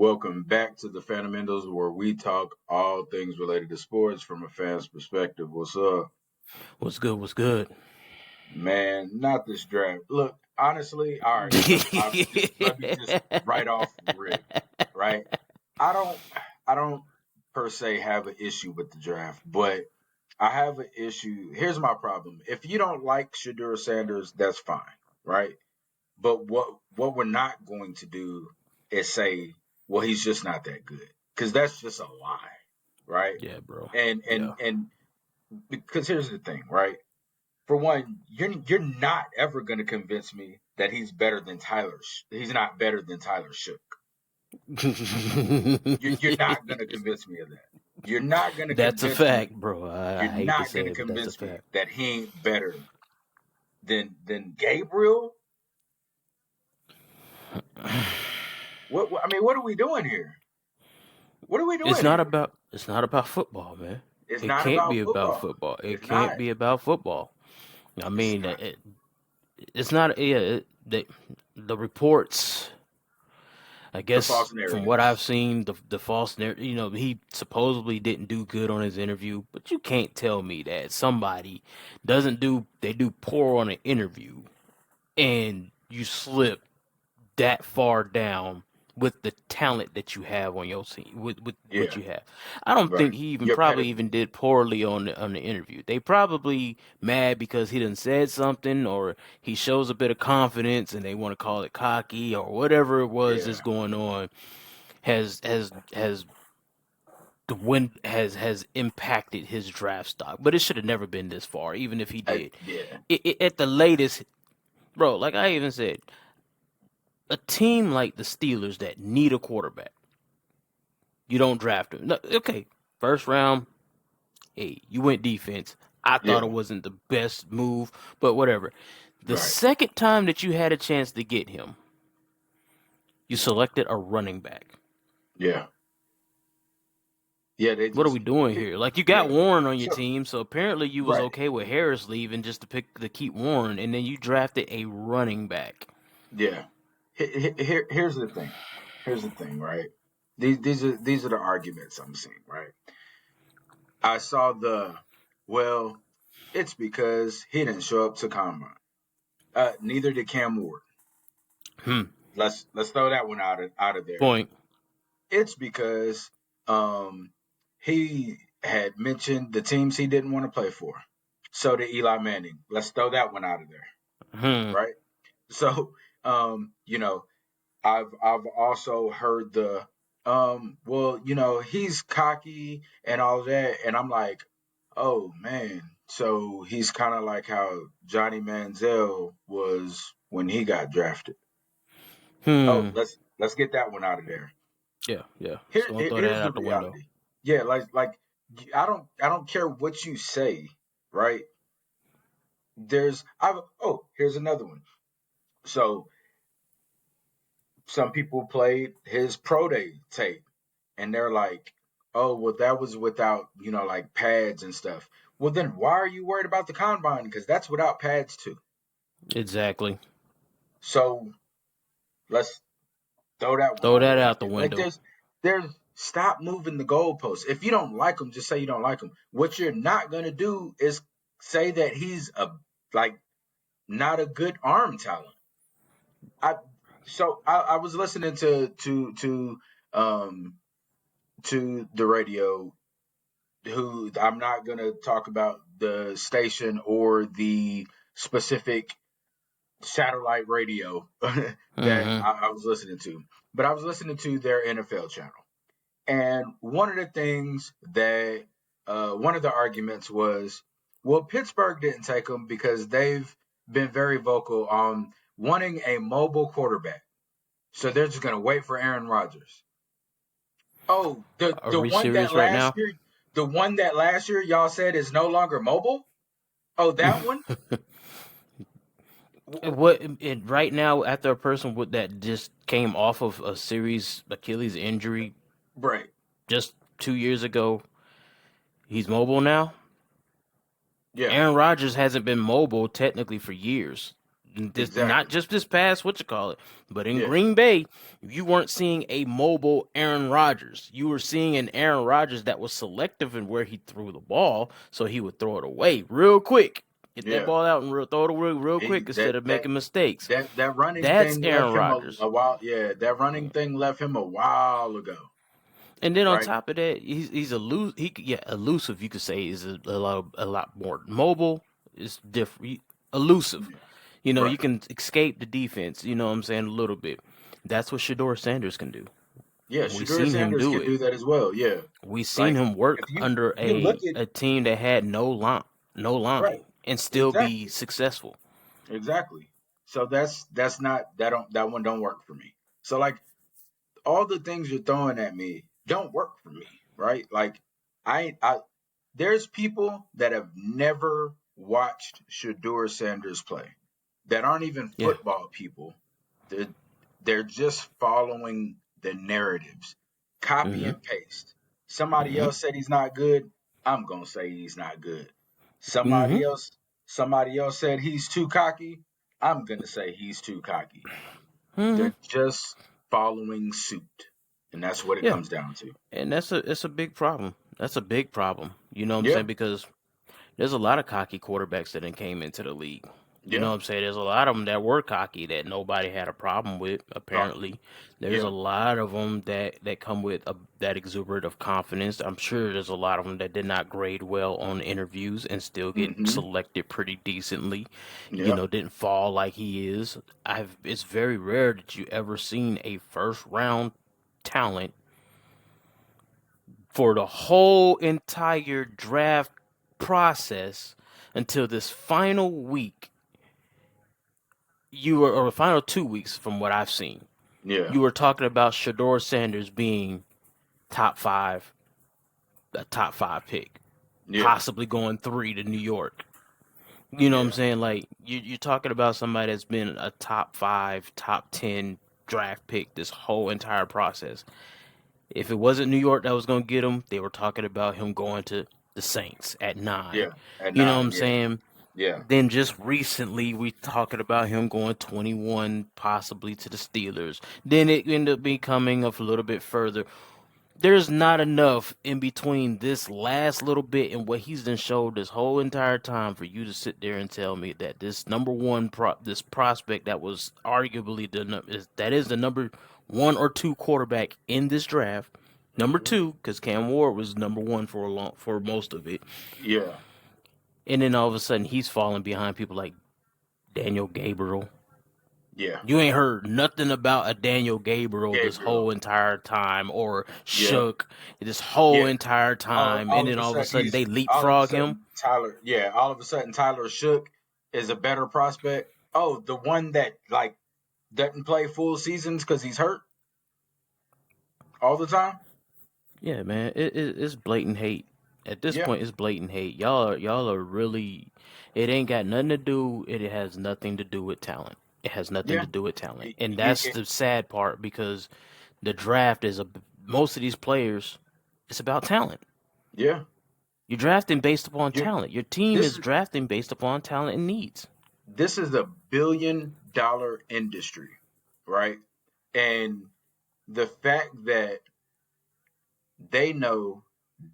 Welcome back to the Fundamentals, where we talk all things related to sports from a fan's perspective. What's up, What's good? What's good? man? Not this draft. Look, honestly, all right. Let me just right off rip. Right. I don't. I don't per se have an issue with the draft, but I have an issue. Here's my problem. If you don't like Shadur Sanders, that's fine, right? But what we're not going to do is say, well, he's just not that good, because that's just a lie, right? Yeah, bro. And Yeah. and and because here's the thing, right? For one, you're not ever going to convince me that he's better than Tyler. He's not better than Tyler Shook. You're not going to convince me of that. You're not going to That's a convince fact, me. bro. I You're hate to not going say to it, but that's a convince me fact. that he ain't better than Gabriel. What I mean, what are we doing here? What are we It's doing not here? about it's not about football, man. It's It not can't be about about football. football. It It's can't not. be about football. I It's mean, not. it's not. Yeah, the reports. I The guess false from what I've narratives. seen, the false narrative. He supposedly didn't do good on his interview, but you can't tell me that somebody doesn't do. They do poor on an interview, and you slip that far down with the talent that you have on your team, with what Yeah, you have. I don't think right. he even Your probably pedigree. even did poorly on the interview. They probably mad because he done said something or he shows a bit of confidence and they want to call it cocky or whatever it was that's Yeah, going on has the win has impacted his draft stock. But it should have never been this far, even if he did. yeah, At the latest, bro, like I even said, a team like the Steelers that need a quarterback, you don't draft him. No, okay, first round, hey, you went defense. I thought yeah. it wasn't the best move, but whatever. The Right. second time that you had a chance to get him, you selected a running back. Yeah, yeah. They What are just. we doing here? Like you got Yeah. Warren on your So team, so apparently you was right. okay with Harris leaving just to keep Warren, and then you drafted a running back. Yeah. Here's the thing. Here's the thing. Right. These are the arguments I'm seeing. Right. I saw the. Well, it's because he didn't show up to combine. Neither did Cam Ward. Hmm. Let's throw that one out of there. Point. It's because um he had mentioned the teams he didn't want to play for. So did Eli Manning. Let's throw that one out of there, Hmm. right? So I've also heard the well, he's cocky and all that, and I'm like, oh man, so he's kind of like how Johnny Manziel was when he got drafted. Oh, Hmm. let's get that one out of there. Yeah. Yeah. Here, So I'll throw here's that the out the window. reality. Yeah, like I don't care what you say, right? Here's another one. So some people played his pro day tape, and they're like, oh, well, that was without like pads and stuff. Well, then why are you worried about the combine? Because that's without pads too. Exactly. So let's throw that one Throw out of that there. out the Like window. there's stop moving the goalposts. If you don't like him, just say you don't like him. What you're not gonna do is say that he's a like not a good arm talent. I I was listening um to the radio. Who I'm not gonna talk about the station or the specific satellite radio that Hmm. I was listening to, but I was listening to their NFL channel. And one of the things that one of the arguments was, well, Pittsburgh didn't take him because they've been very vocal on wanting a mobile quarterback. So they're just going to wait for Aaron Rodgers. Oh, the Are the we one that serious right last now? year, the one that last year y'all said is no longer mobile. Oh, that one. What and right now after a person with that just came off of a serious Achilles injury Right. just 2 years ago, he's mobile now. Yeah. Aaron Rodgers hasn't been mobile technically for years. This not Exactly. just this past what you call it, but in Yeah. Green Bay, you weren't seeing a mobile Aaron Rodgers. You were seeing an Aaron Rodgers that was selective in where he threw the ball, so he would throw it away real quick, get that Yeah. ball out and throw it away real He quick instead that of that making mistakes. that running That's thing Aaron left him Rodgers. a while. Yeah, that running thing left him a while ago. And then on Right. top of that, he's elusive. Elusive. You could say is a lot more mobile. It's different. Elusive. Yeah. You Right. can escape the defense. You know what I'm saying, a little bit. That's what Shador Sanders can do. Yeah. We Shador seen him Sanders do can it. do that as well. Yeah. We seen Like him if work you under you look a at a team that had no right. line, and still be Exactly. successful. Exactly. So that's not that one don't work for me. So like all the things you're throwing at me don't work for me, right? Like I there's people that have never watched Shador Sanders play that aren't even Yeah. football people. They're they're just following the narratives. Copy Mhm. and paste. Somebody Mhm. else said he's not good. I'm gonna say he's not good. Somebody Mhm. else somebody else said he's too cocky. I'm gonna say he's too cocky. Mhm. They're just following suit. And that's what it Yeah. comes down to. And it's a big problem. That's a big problem. You know what I'm Yeah, saying? Because there's a lot of cocky quarterbacks that then came into the league. You know yeah. what I'm saying? There's a lot of them that were cocky that nobody had a problem with. Uh, Apparently, there's a yeah. lot of them that come with that exuberant of confidence. I'm sure there's a lot of them that did not grade well on interviews and still get Mm-hmm. selected pretty decently. Yeah. Didn't fall like he is. It's very rare that you ever seen a first round talent for the whole entire draft process until this final week or the final 2 weeks from what I've seen, Yeah. you were talking about Shador Sanders being top five, a top five pick, Yeah. possibly going three to New York. You know what I'm Yeah. saying? Like you're talking about somebody that's been a top five, top 10 draft pick this whole entire process. If it wasn't New York that was going to get him, they were talking about him going to the Saints at 9. Yeah. At You know what nine. I'm Yeah. saying? Yeah. Then just recently we talking about him going 21 possibly to the Steelers. Then it ended up becoming a little bit further. There's not enough in between this last little bit and what he's been showed this whole entire time for you to sit there and tell me that this number one this prospect that was arguably that is the number one or two quarterback in this draft. Number Hmm. two, because Cam Ward was number one for most of it, Yeah. and then all of a sudden he's falling behind people like Daniel Gabriel. Yeah. You ain't heard nothing about a Daniel Gabriel this Gabriel. whole entire time, or Yeah. Shook this whole Yeah. entire time, and All of then a all of a sudden sudden he's they all of a leapfrog him. sudden Tyler. Yeah. All of a sudden Tyler Shook is a better prospect. Oh, the one that like doesn't play full seasons because he's hurt all the time. Yeah, man, it's blatant hate. At this Yeah. point, it's blatant hate. Y'all are really. It ain't got nothing to do. It has nothing to do with talent. It has nothing Yeah. to do with talent, and You that's can. the sad part because the draft is most of these players. It's about talent. Yeah. You're drafting based upon You. talent. Your team This is is drafting based upon talent and needs. this is a $1 billion industry, right? And the fact that they know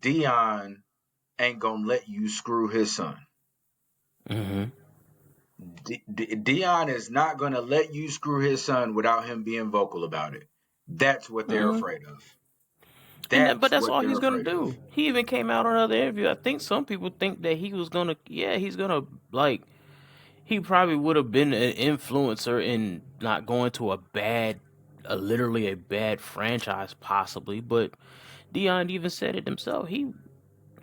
Dion ain't gonna let you screw his son. Mm-hmm. Dion is not gonna let you screw his son without him being vocal about it. That's what they're Mm-hmm. afraid of. But That's that's what all they're he's gonna afraid of. do. He even came out on another interview. I think some people think that he was gonna. Yeah, he's gonna like. He probably would have been an influencer in not going to literally a bad franchise, possibly. But Dion even said it himself.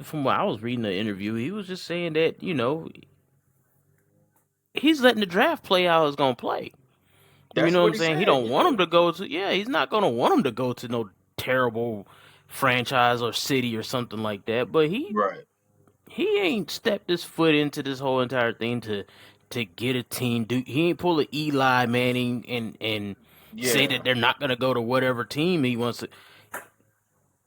From what I was reading the interview, he was just saying that he's letting the draft play how it's gonna play. You That's know what what I'm he saying? He said. don't want Yeah. him to go to. Yeah, he's not gonna want him to go to no terrible franchise or city or something like that. But Right. he ain't stepped his foot into this whole entire thing to get a team. He ain't pull a Eli Manning and say Yeah. that they're not gonna go to whatever team he wants to.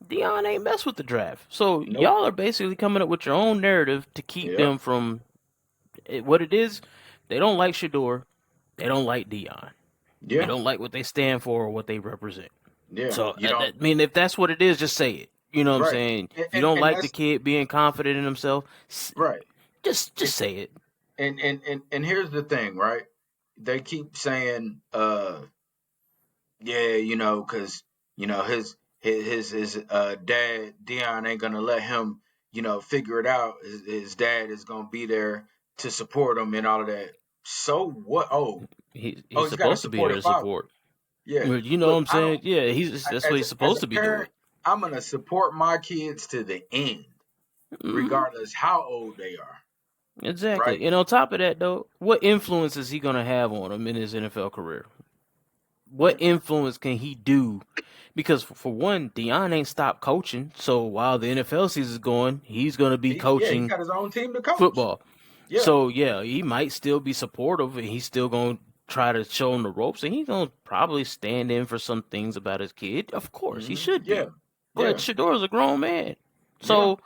Dion ain't mess with the draft. So Nope. y'all are basically coming up with your own narrative to keep Yeah. them from what it is. They don't like Shador. They don't like Dion. You Yeah, don't like what they stand for or what they represent. yeah. So, You don't. I mean, if that's what it is, just say it. You know what I'm Right. saying? And If you don't like the that's kid being confident in himself, right. just And, say it. and here's the thing, right? They keep saying, yeah, because his dad Dion ain't gonna let him, figure it out. His dad is gonna be there to support him and all of that. So what? Oh, He's he's got a supposed to be there to supportive father. support. Yeah. You know what Look, I'm I don't. saying? Yeah, that's what As he's as supposed a to be doing. parent, I'm gonna support my kids to the end, Hmm. regardless how old they are. Right? Exactly. And on top of that, though, what influence is he going to have on him in his NFL career? What Yeah. influence can he do? Because for one, Dion ain't stopped coaching. So while the NFL season's going, he's going to be He coaching got his own team to coach. football. Yeah. So yeah, he might still be supportive, and he's still going to try to show him the ropes, and he's going to probably stand in for some things about his kid. Of course, he should Yeah. be. But Yeah. Shador's a grown man, Yeah. so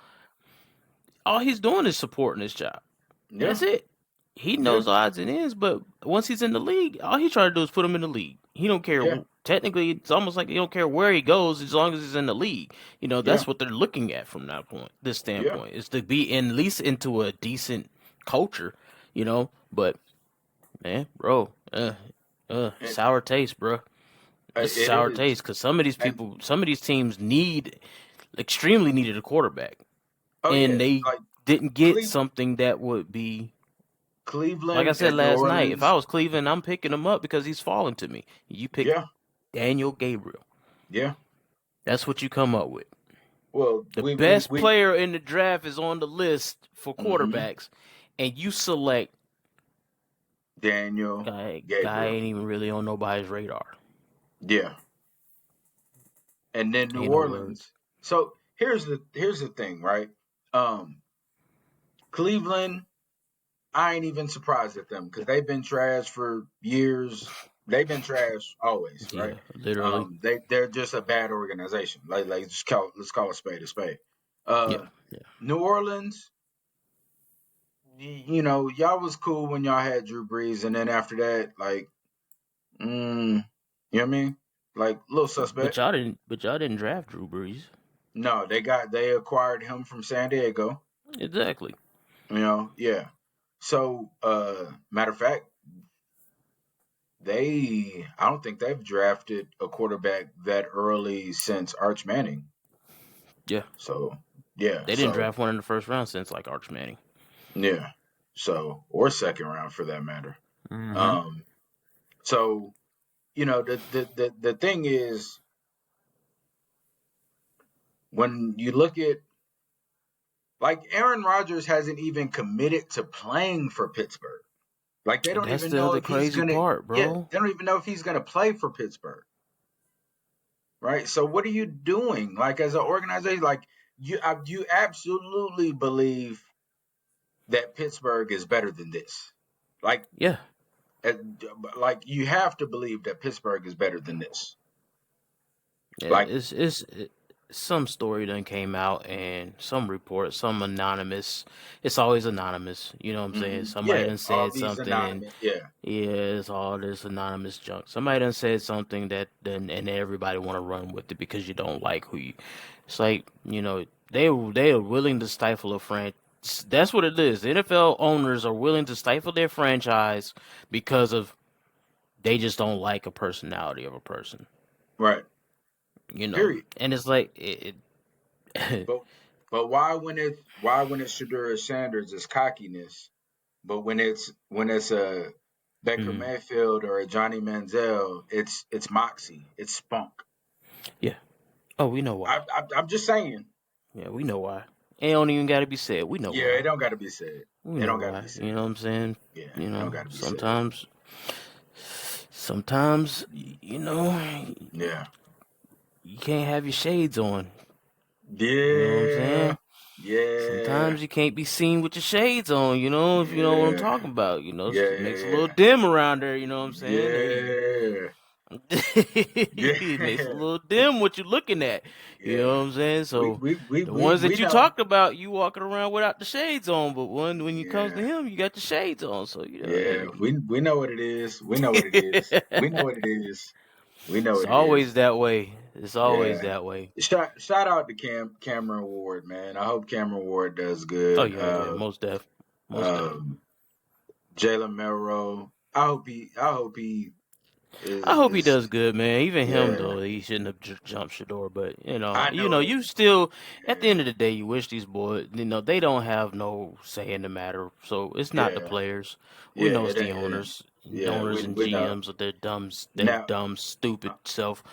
all he's doing is supporting his job. Yeah. That's it. He Yeah. knows the odds and ends, but once he's in the league, all he try to do is put him in the league. He don't care. Yeah. Technically, it's almost like he don't care where he goes as long as he's in the league. Yeah. That's what they're looking at from this Yeah. standpoint, is to be in at least into a decent culture. But man, bro, And, sour taste, bro. It's a it sour is. taste because some of these And people, some of these teams extremely needed a quarterback, oh and yeah, they like didn't get Cle- something that would be. Like I Cleveland said and New last night, if I Orleans. was Cleveland, I'm picking him up because he's falling to me. You pick Yeah. Daniel Gabriel. Yeah. That's what you come up with. Well, The we we best we. player in the draft is on the list for hmm quarterbacks, and you select Daniel guy Gabriel. ain't even really on nobody's radar. Yeah. And then New Ain't no words. Orleans. So here's the thing, right? Um, Cleveland. I ain't even surprised at them because they've been trash for years. They've been trash always, right? Yeah, literally. They're just a bad organization. Like let's call a spade a spade. Yeah, Uh, yeah. New Orleans, y'all was cool when y'all had Drew Brees, and then after that, like, you know what I mean? Like, little But suspect. y'all didn't. But y'all didn't draft Drew Brees. No, they acquired him from San Diego. Exactly. Yeah. So, matter of fact, I don't think they've drafted a quarterback that early since Arch Manning. Yeah, So, yeah, they didn't so draft one in the first round since like Arch Manning. yeah, or second round for that matter. Mm-hmm. Um, so the thing is, when you look at, like, Aaron Rodgers hasn't even committed to playing for Pittsburgh. Like, they don't That's even the know other if he's crazy gonna. part, Yeah, bro. they don't even know if he's gonna play for Pittsburgh. Right. So what are you doing? Like, as an organization, like, you absolutely believe that Pittsburgh is better than this. Like, Yeah. uh, like, you have to believe that Pittsburgh is better than this. Yeah, Like, some story done came out and some report, some anonymous. It's always anonymous. You know what I'm saying? Somebody yeah, done all said these something, and anonymous. Yeah, yeah, it's all this anonymous junk. Somebody done said something that then and everybody want to run with it because you don't like who you. It's like they are willing to stifle a franchise. That's what it is. The NFL owners are willing to stifle their franchise because of they just don't like a personality of a person. right. Period. And it's like it. But why when it's Shadura Sanders is cockiness, but when it's a Baker Mhm. Mayfield or a Johnny Manziel, it's moxie, it's spunk. Yeah. Oh, we know why. I'm just saying. Yeah, we know why. It don't even got to be said. We know Yeah, why. it don't got to be said. We It know don't got to why. be said. You know what I'm saying? Yeah, it don't got to be said. Sometimes, Yeah. you can't have your shades on. You know what I'm Yeah. saying? Yeah. Sometimes you can't be seen with your shades on, if you know what I'm Yeah. talking about. It makes a little Yeah. dim around there, you know what I'm saying? Hey, Yeah. It makes it a Yeah, little dim what you're looking at. You know yeah. what I'm saying? We So we we the we ones we that you know. talked about, you walking around without the shades on, but when it comes to Yeah, him, you got the shades on. So yeah. hey. We know what it is. We know what it is. We know what it is. We know It's what it is. always that way. It's always Yeah. that way. Shout out to Cameron Ward, man. I hope Cameron Ward does Oh good. yeah, yeah, most def. Um, Jalen Melrose. I hope he I hope he is does good, man. Even him yeah. though, he shouldn't have jumped Shador. But I know it. you still at the Yeah, end of the day, you wish these boys, they don't have no say in the matter. So it's not the yeah, players. We yeah. know it's It the ain't. It ain't. owners, Yeah, owners and we know. GMs with their Now, dumb, stupid I- self.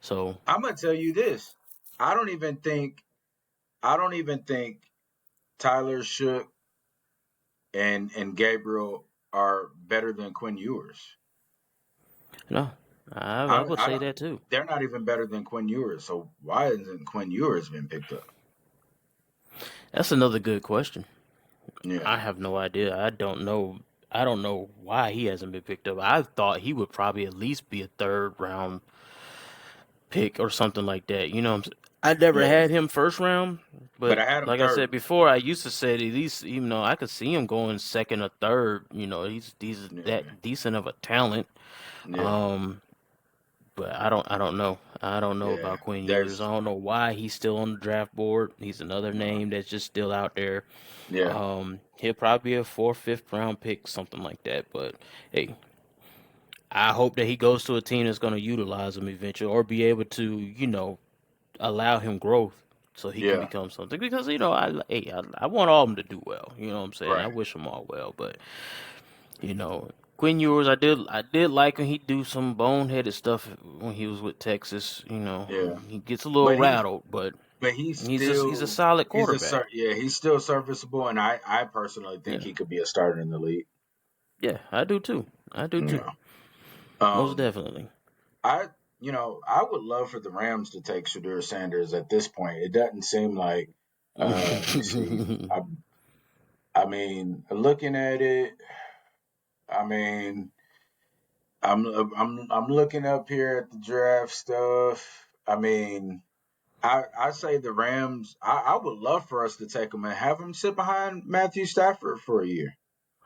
So I'm gonna tell you this. I don't even think. I don't even think Tyler Shook and Gabriel are better than Quinn Ewers. no, I I would I say don't. that too. They're not even better than Quinn Ewers. So why hasn't Quinn Ewers been picked up? That's another good question. Yeah, I have no idea. I don't know. I don't know why he hasn't been picked up. I thought he would probably at least be a third round pick or something like that. I never yeah. had him first round, But but I had him like I said third. before, I used to say at least even though I could see him going second or third. He's Yeah, that decent of a talent. yeah, Um, but I don't know. I don't know yeah. about Quinn Ewers. I There's don't know why he's still on the draft board. He's another no. name that's just still out there. Yeah, He'll probably be a fourth, fifth round pick, something like that. But hey, I hope that he goes to a team that's going to utilize him eventually, or be able to, allow him growth so he can yeah. become something. Because I want all of them to do well. You know what I'm saying? I Right. wish them all well, but you know. Quinn Ewers, I did like him. He do some boneheaded stuff when he was with Texas. Yeah. He gets a little But rattled, but he's he's a still solid quarterback. yeah, he's still serviceable, and I personally think Yeah, he could be a starter in the league. yeah, I do too. I do too. Yeah. Most Um. definitely. I I would love for the Rams to take Shadur Sanders at this point. It doesn't seem like. Let me see. I mean, looking at it, I mean, I'm looking up here at the draft stuff. I mean, I say the Rams. I would love for us to take him and have him sit behind Matthew Stafford for a year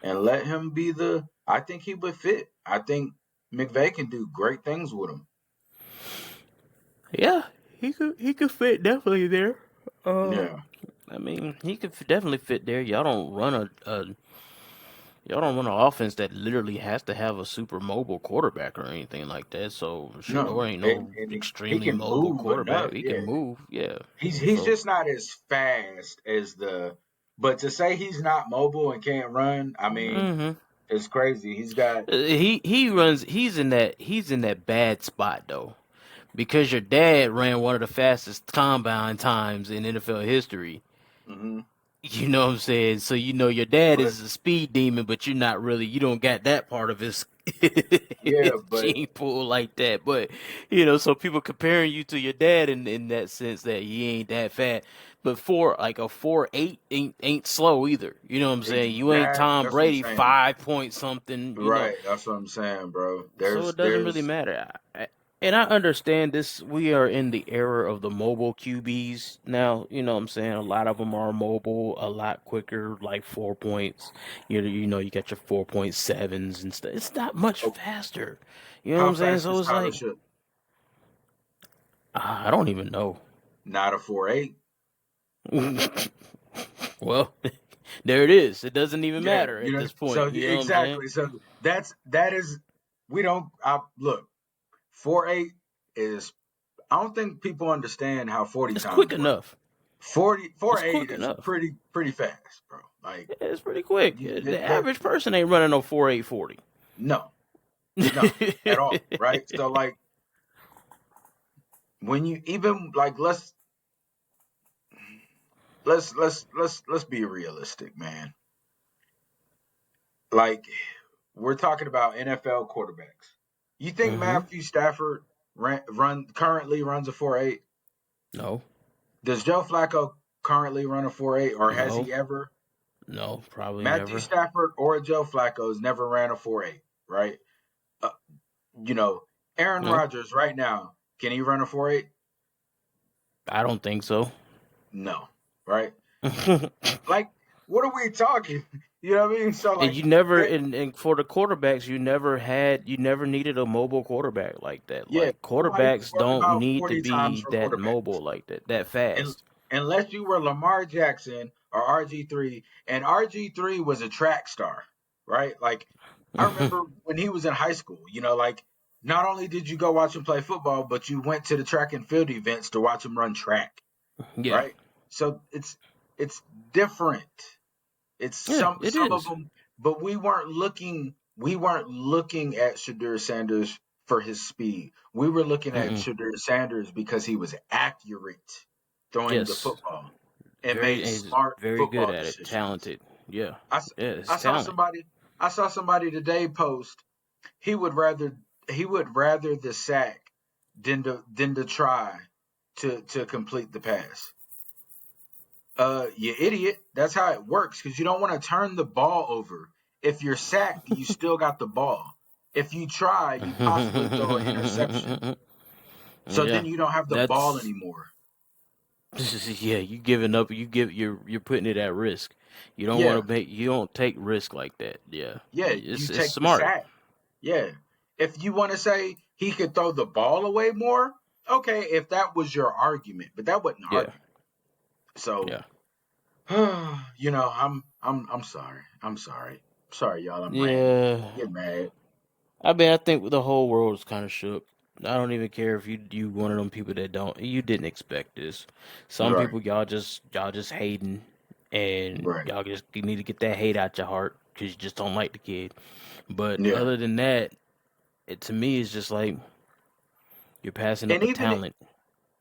and let him be the. I think he would fit. I think McVay can do great things with him. Yeah, he could fit definitely there. Uh, Yeah. I mean, he could definitely fit there. Y'all don't run an offense that literally has to have a super mobile quarterback or anything like that. So Shador No, ain't and no he extremely can mobile move quarterback. enough. He can Yeah, move, yeah. he's So just not as fast as the. But to say he's not mobile and can't run, I mean, hmm it's crazy. He's got. he runs. He's in that bad spot though, because your dad ran one of the fastest combine times in NFL history. Hmm. You know what I'm saying? So your dad But is a speed demon, but you don't got that part of his yeah, but gene pool like that. But so people comparing you to your dad in that sense that he ain't that fast. But a 4.8 ain't slow either. You know what I'm saying? You ain't Tom that's what I'm Brady saying. 5 point something. Right, that's what I'm saying, bro. So it doesn't really matter. And I understand this. We are in the era of the mobile QBs now. You know what I'm saying? A lot of them are mobile, a lot quicker, like 4 points. You got your 4.7s and stuff. It's not much Oh, faster. You know what how I'm saying? fast So is it's Tyler like, Shook? I don't even know. Not a 4.8. Well, there it is. It doesn't even Yeah, matter you at know. this So point. You know what I'm saying? exactly. So that is. We don't. Look. 4.8 is. I don't think people understand how 40 It's quick times work. enough. 40 It's 4.8 quick is enough. pretty fast, bro. Like It's pretty quick. The that average person ain't running no 4.840. no, no, at all, right? So like when you even like let's be realistic, man. Like we're talking about NFL quarterbacks. You think hmm Matthew Stafford currently runs a 4.8? No, Does Joe Flacco currently run a 4.8 or has no, he ever? no, probably Matthew never. Stafford or Joe Flacco has never ran a 4.8, right? Uh, you know, Aaron No, Rodgers right now, can he run a 4.8? I don't think so. No, right? And Like, what are we talking? You know what I mean? So like you never, that, and for the quarterbacks, you never needed a mobile quarterback like that. yeah, Like nobody quarterbacks scored the don't ball need to 40 times be for that quarterbacks. mobile like that, that And fast. unless you were Lamar Jackson or RG3, and RG3 was a track star, right? Like I remember when he was in high school, like not only did you go watch him play football, but you went to the track and field events to watch him run track, Yeah, right? So it's different. It's yeah, some it some of is. them, but we weren't looking at Shadur Sanders for his speed. We were looking at Mm-mm. Shadur Sanders because he was accurate throwing the Yes, football and very, made he's smart very good football at it. decisions. Talented. Yeah, I, s- yeah, it's I saw talent. somebody I saw somebody today post he would rather the sack than to try to complete the pass. You idiot. That's how it works because you don't want to turn the ball over. If you're sacked, you still got the ball. If you try, you possibly throw an interception. So Yeah, then you don't have the ball that's anymore. yeah. You giving up. You're putting it at risk. You don't want Yeah, to make. You don't take risk like that. Yeah, yeah, you it's take the smart. sack. Yeah. If you want to say he could throw the ball away more, okay, if that was your argument, but that wasn't the Yeah, argument. So, yeah, I'm sorry. I'm sorry. Sorry, y'all. I'm ranting. yeah. Don't get mad. I mean, I think the whole world is kind of shook. I don't even care if you one of them people that don't. You didn't expect this. Some Right. people y'all just hating, and Right. y'all just you need to get that hate out your heart because you just don't like the kid. But Yeah. other than that, to me, it's just like you're passing And up a even talent.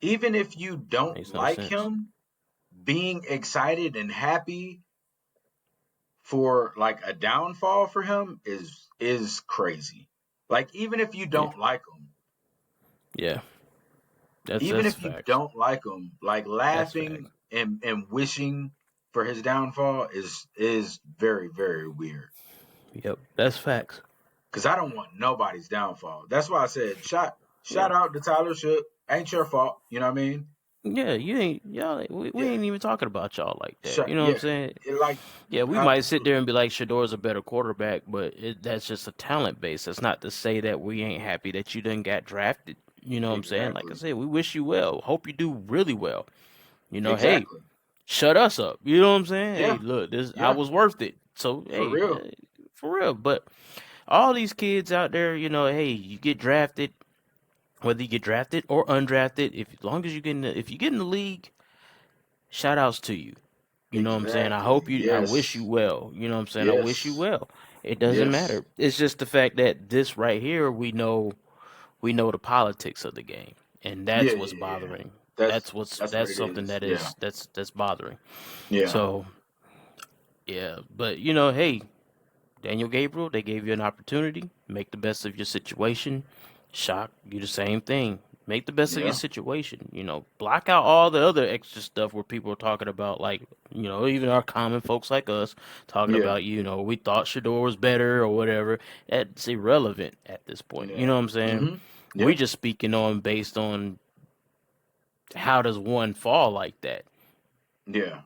even if you don't Makes no like sense. him, being excited and happy for like a downfall for him is crazy. Like Yeah, yeah. even That's if you facts. don't like him, like That's facts. laughing and wishing for his downfall is very very weird. Yep, that's facts. Cause I don't want nobody's downfall. That's why I said Yeah. shout out to Tyler Shook. Ain't your fault. You know what I mean? Yeah, you ain't y'all. We Yeah. ain't even talking about y'all like that. Shut You know what I'm yeah. saying? Like Yeah, we might sit there absolutely. and be like, Shador's a better quarterback, but that's just a talent base. That's not to say that we ain't happy that you didn't got drafted. You know what I'm saying? Like I Exactly. said, we wish you well. Hope you do really well. Hey, Exactly. shut us up. You know what I'm saying? Hey, Yeah. look, this I Yeah. was worth it. So For hey, real. for real. But all these kids out there, hey, you get drafted, whether you get drafted or undrafted, if as long as you if you get in the league, shout outs to you. You know what I'm saying? Exactly. I wish you Yes. well. You know what I'm saying? I wish you Yes. well. It doesn't Yes. matter. It's just the fact that this right here, we know the politics of the game. And Yeah, that's what's yeah, yeah. bothering. That's that's what That's it something is. Yeah. that's bothering. Yeah. So yeah, but hey, Daniel Gabriel, they gave you an opportunity. Make the best of your situation. Shock, you the same thing. Make the best of your Yeah. situation. Block out all the other extra stuff where people are talking about, like, even our common folks like us talking Yeah. about, we thought Shador was better or whatever. That's irrelevant at this point. You Yeah. know what I'm saying? Mhm. We Yeah. just speaking on based on how does one fall like that Yeah.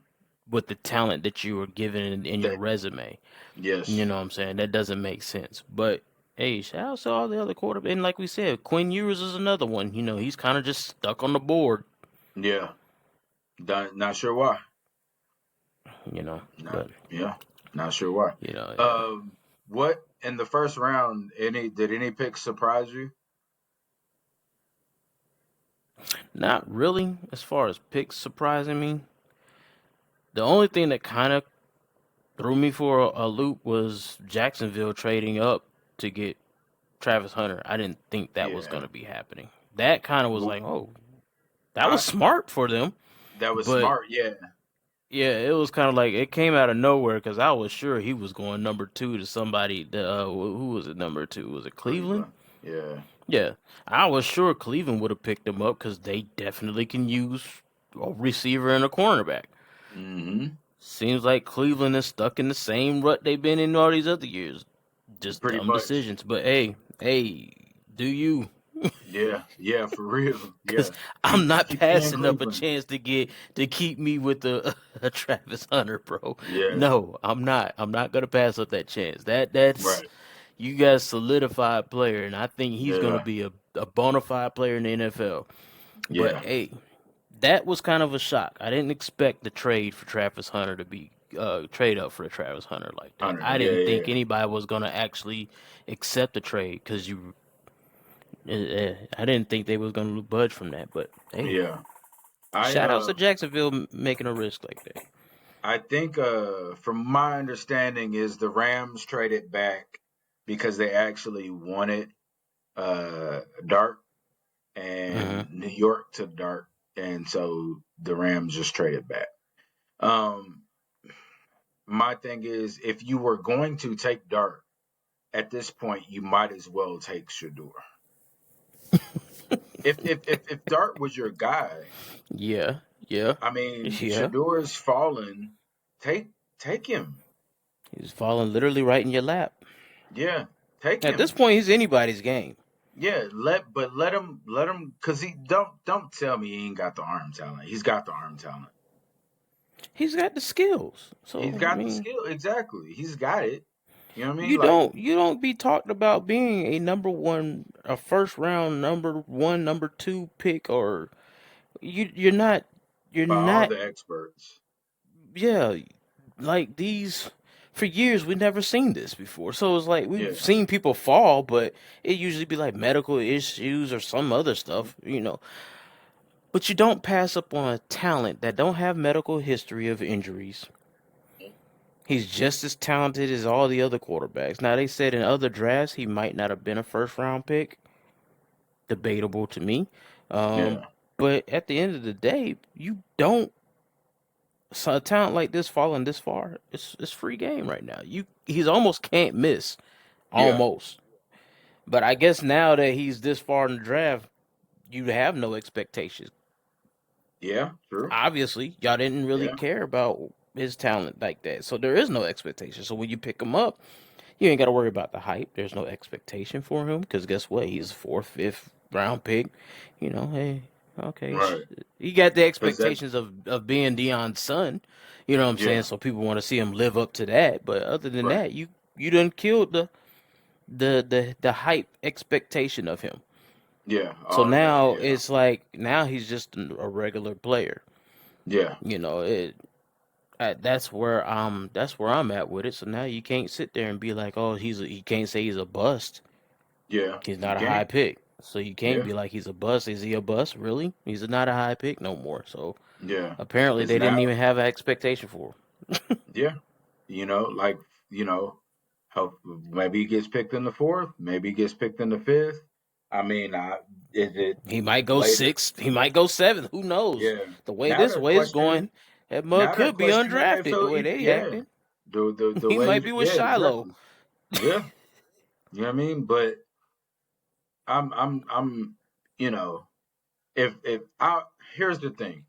with the talent that you were given in your That resume. You yes. know what I'm saying? That doesn't make sense. But hey, shout out to all the other quarterbacks. And like we said, Quinn Ewers is another one. He's kind of just stuck on the board. Yeah. Not sure why. Not But yeah. Not sure why. yeah. What in the first round, any picks surprise you? Not really as far as picks surprising me. The only thing that kind of threw me for a loop was Jacksonville trading up to get Travis Hunter. I didn't think that was going Yeah. to be happening. That kind of was Well, like, oh, that was I smart for them. that was But smart. Yeah. yeah, it was kind of like it came out of nowhere because I was sure he was going number two to somebody. Who was it? Number two, was it Cleveland? Cleveland. Yeah. Yeah, I was sure Cleveland would have picked him up because they definitely can use a receiver and a cornerback. Mm-hmm. Seems like Cleveland is stuck in the same rut they've been in all these other years. Just Pretty dumb much. decisions. But hey, do you? Yeah, for real. Because Yeah. I'm not Keep me in passing up a Cleveland. chance to keep me with a Travis Hunter, bro. Yeah, No, I'm not. I'm not gonna pass up that chance. That's right. you guys solidified player, and I think he's gonna Yeah, be a bona fide player in the NFL. But yeah. hey, that was kind of a shock. I didn't expect the trade for Travis Hunter to be trade up for the Travis Hunter like that. Hunter. I Yeah, didn't think yeah, anybody was gonna actually accept the trade because I didn't think they was gonna budge from that. But hey, yeah. I shout outs to Jacksonville making a risk like that. I think from my understanding is the Rams traded back because they actually wanted Dart Hmm. and New York took Dart, and so the Rams just traded back. Um, my thing is, if you were going to take Dart at this point, you might as well take Shador. If Dart was your guy, Yeah, yeah, I mean yeah. Shador's fallen. Take him. He's falling literally right in your lap. Yeah, take At this him. point, he's anybody's game. Yeah, let him because he don't tell me he ain't got the arm talent. He's got the arm talent. He's got the skills. He's So I got the mean, skill. Exactly. He's got it. You know what I mean? you Like don't be talked about being a number one, a first round number one, number two pick, or you're by all not. the experts. Yeah, like these for years we never seen this before. So it's like we've Yeah. seen people fall, but it usually be like medical issues or some other stuff. But you don't pass up on a talent that don't have medical history of injuries. He's just as talented as all the other quarterbacks. Now they said in other drafts he might not have been a first round pick. Debatable to me. Um, Yeah. but at the end of the day, you don't so a talent like this falling this far, it's free game right now. He's almost can't miss. Yeah. Almost. But I guess now that he's this far in the draft, you have no expectations. Yeah. True. Obviously, y'all didn't really Yeah. care about his talent like that. So there is no expectation. So when you pick him up, you ain't got to worry about the hype. There's no expectation for him because guess what? He's a fourth, fifth round pick. Hey, okay. Right. He got the Because that. expectations of being Dion's son. You know what I'm saying? Yeah. So people want to see him live up to that. But other than Right. that, you done killed the hype expectation of him. Yeah. So Oh yeah. now Yeah. it's like now he's just a regular player. Yeah. You know it. That's where I'm at with it. So now you can't sit there and be like, oh, he can't say he's a bust. Yeah. He's You not a high can't. pick. So you can't Yeah. be like he's a bust. Is he a bust? Really? He's not a high pick no more. So Yeah. apparently Because they didn't now. even have an expectation for Yeah. Like you know, how maybe he gets picked in the fourth. Maybe he gets picked in the fifth. I mean, is it him. He might go later? sixth. He might go seventh. Who knows? Yeah. The way Now this they're way is questioning. going, that mug Now they're could be questioning if undrafted. The way they yeah, acting, the he way might be with yeah, Shiloh. exactly. Yeah. You know what I mean? But I'm you know, if I here's the thing.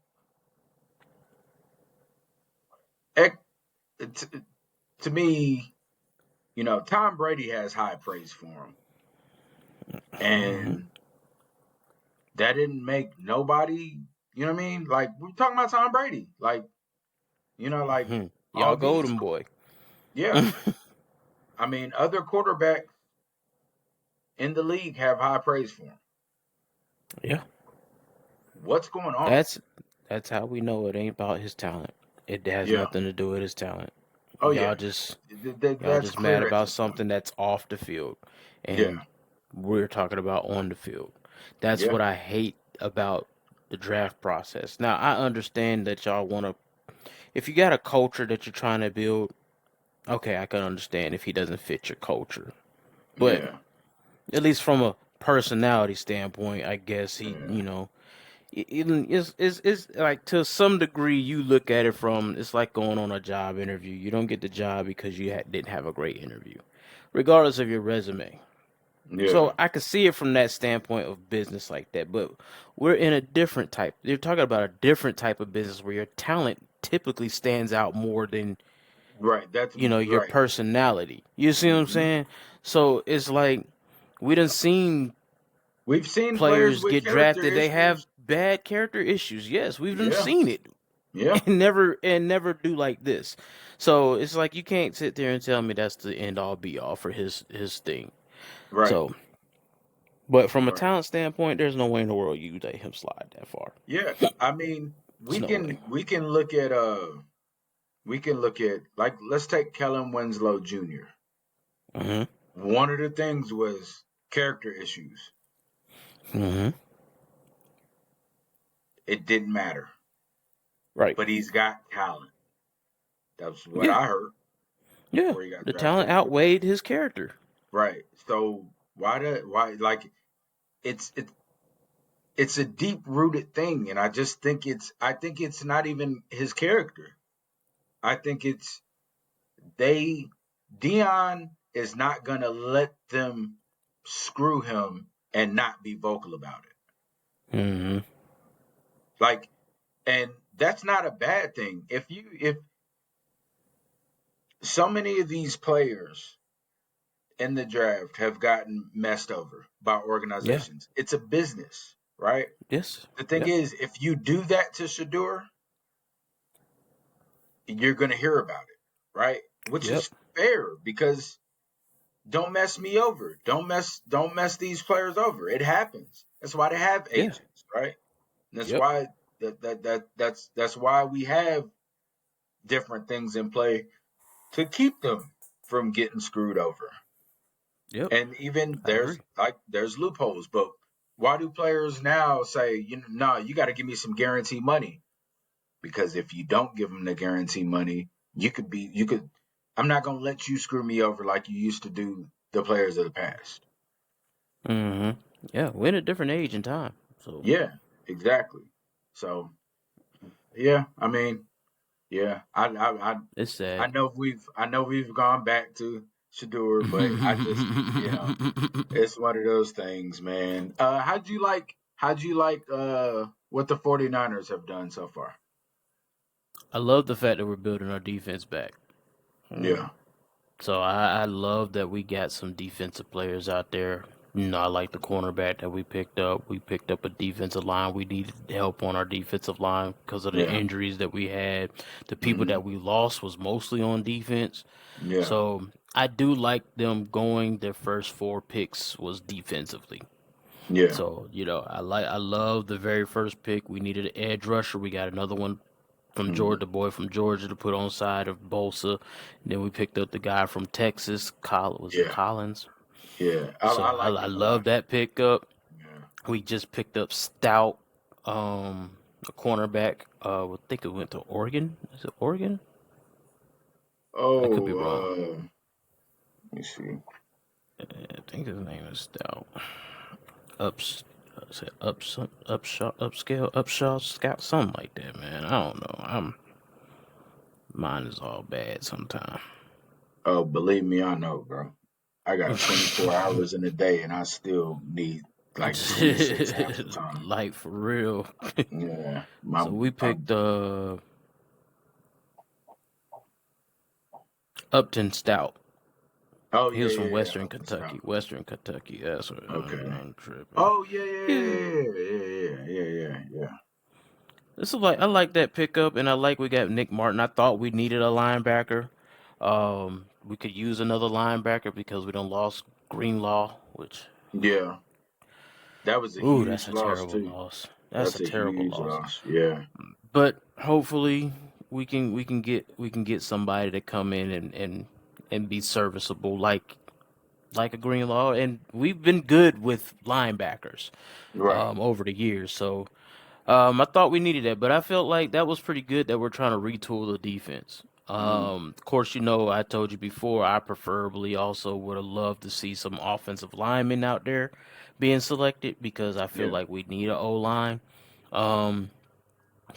Ec- t- to me, Tom Brady has high praise for him. Hmm. And that didn't make nobody, you know what I mean? Like we're talking about Tom Brady. Like Hmm. all Y'all these golden boy. yeah. I mean, other quarterbacks in the league have high praise for him. Yeah. What's going on? That's that's how we know it ain't about his talent. It has Yeah. nothing to do with his talent. Oh Y'all yeah. just y'all That's just mad clear as about the sun. something that's off the field, Yeah. and we're talking about on the field. That's Yeah. what I hate about the draft process. Now I understand that y'all want to. If you got a culture that you're trying to build, okay, I can understand if he doesn't fit your culture. But Yeah. at least from a personality standpoint, I guess he, Yeah. it's like to some degree you look at it from it's like going on a job interview. You don't get the job because you didn't have a great interview, regardless of your resume. Yeah. So I can see it from that standpoint of business like that. But we're in a different type. You're talking about a different type of business where your talent typically stands out more than Right. That's your right. personality. You see what I'm Hmm. saying? So it's like we done seen. We've seen players players with get character drafted, they have issues. bad character issues. Yes, we've done Yeah, seen it. yeah, And never do like this. So it's like you can't sit there and tell me that's the end all be all for his thing. right, So, but from a right. talent standpoint, there's no way in the world you let him slide that far. Yeah, I mean, There's no way. we can look at like let's take Kellen Winslow Jr. Hmm. One of the things was character issues. Hmm. It didn't matter, Right. but he's got talent. That's what Yeah. I heard Yeah. before he got The talent drafted. outweighed his character. Right. So why like it's it it's a deep rooted thing, and I think it's not even his character. I think it's they Dion is not gonna let them screw him and not be vocal about it. Hmm. Like, and that's not a bad thing. If so many of these players in the draft have gotten messed over by Yeah. organizations, it's a business, right? Yes. The thing Yep. is, if you do that to Shador, you're gonna hear about it, right? Which Yep. is fair because don't mess me over. Don't mess these players over. It happens. That's why they have Yeah. agents, right? And that's Yep. why that's why we have different things in play to keep them from getting screwed over. Yep. And even I agree. there's loopholes, but why do players now say, no, you got to give me some guarantee money? Because if you don't give them the guarantee money, you could I'm not going to let you screw me over like you used to do the players of the past. Hmm. Yeah. We're in a different age and time. So Yeah, exactly. So, yeah, I mean, yeah, it's sad. I know we've gone back to Shador, but I just, it's one of those things, man. How'd you like what the 49ers have done so far? I love the fact that we're building our defense back. Yeah. So I love that we got some defensive players out there. I like the cornerback that we picked up. We picked up a defensive line. We needed help on our defensive line because of the Yeah. injuries that we had. The people Hmm. that we lost was mostly on defense. Yeah. So I do like them going. Their first four picks was defensively. Yeah. So I love the very first pick. We needed an edge rusher. We got another one from Hmm. Georgia, the boy from Georgia, to put on side of Bosa. And then we picked up the guy from Texas, was it Yeah. Collins? Yeah. I So like I him a love lot. that pickup. Yeah. We just picked up Stout, a cornerback. I think it went to Oregon. Is it Oregon? I could be Oh, wrong. let me see. I think his name is Stout. Ups, is it upscale, scout, something like that, man. I don't know. Mine is all bad sometimes. Oh, believe me, I know, bro. I got 24 hours in a day and I still need like 26 half the time. Like for real. Yeah. So we picked Upton Stout. Oh, He yeah, was from yeah, yeah. Western Upton Stout. Kentucky. Western Kentucky. That's what Okay. I'm tripping. Oh, yeah, Yeah. yeah, yeah, yeah, yeah, yeah, yeah, yeah. This is like I like that pickup, and I like we got Nick Martin. I thought we needed a linebacker. We could use another linebacker because we don't lost Greenlaw, which Yeah. That was a ooh, huge that's a loss terrible too. loss. That's a That's a terrible huge loss. loss. Yeah. But hopefully we can get somebody to come in and be serviceable like a Greenlaw, and we've been good with linebackers Right. over the years. So I thought we needed that, but I felt like that was pretty good that we're trying to retool the defense. Mm. Of course, I told you before, I preferably also would have loved to see some offensive linemen out there being selected because I feel Yeah. like we need an O line. Um,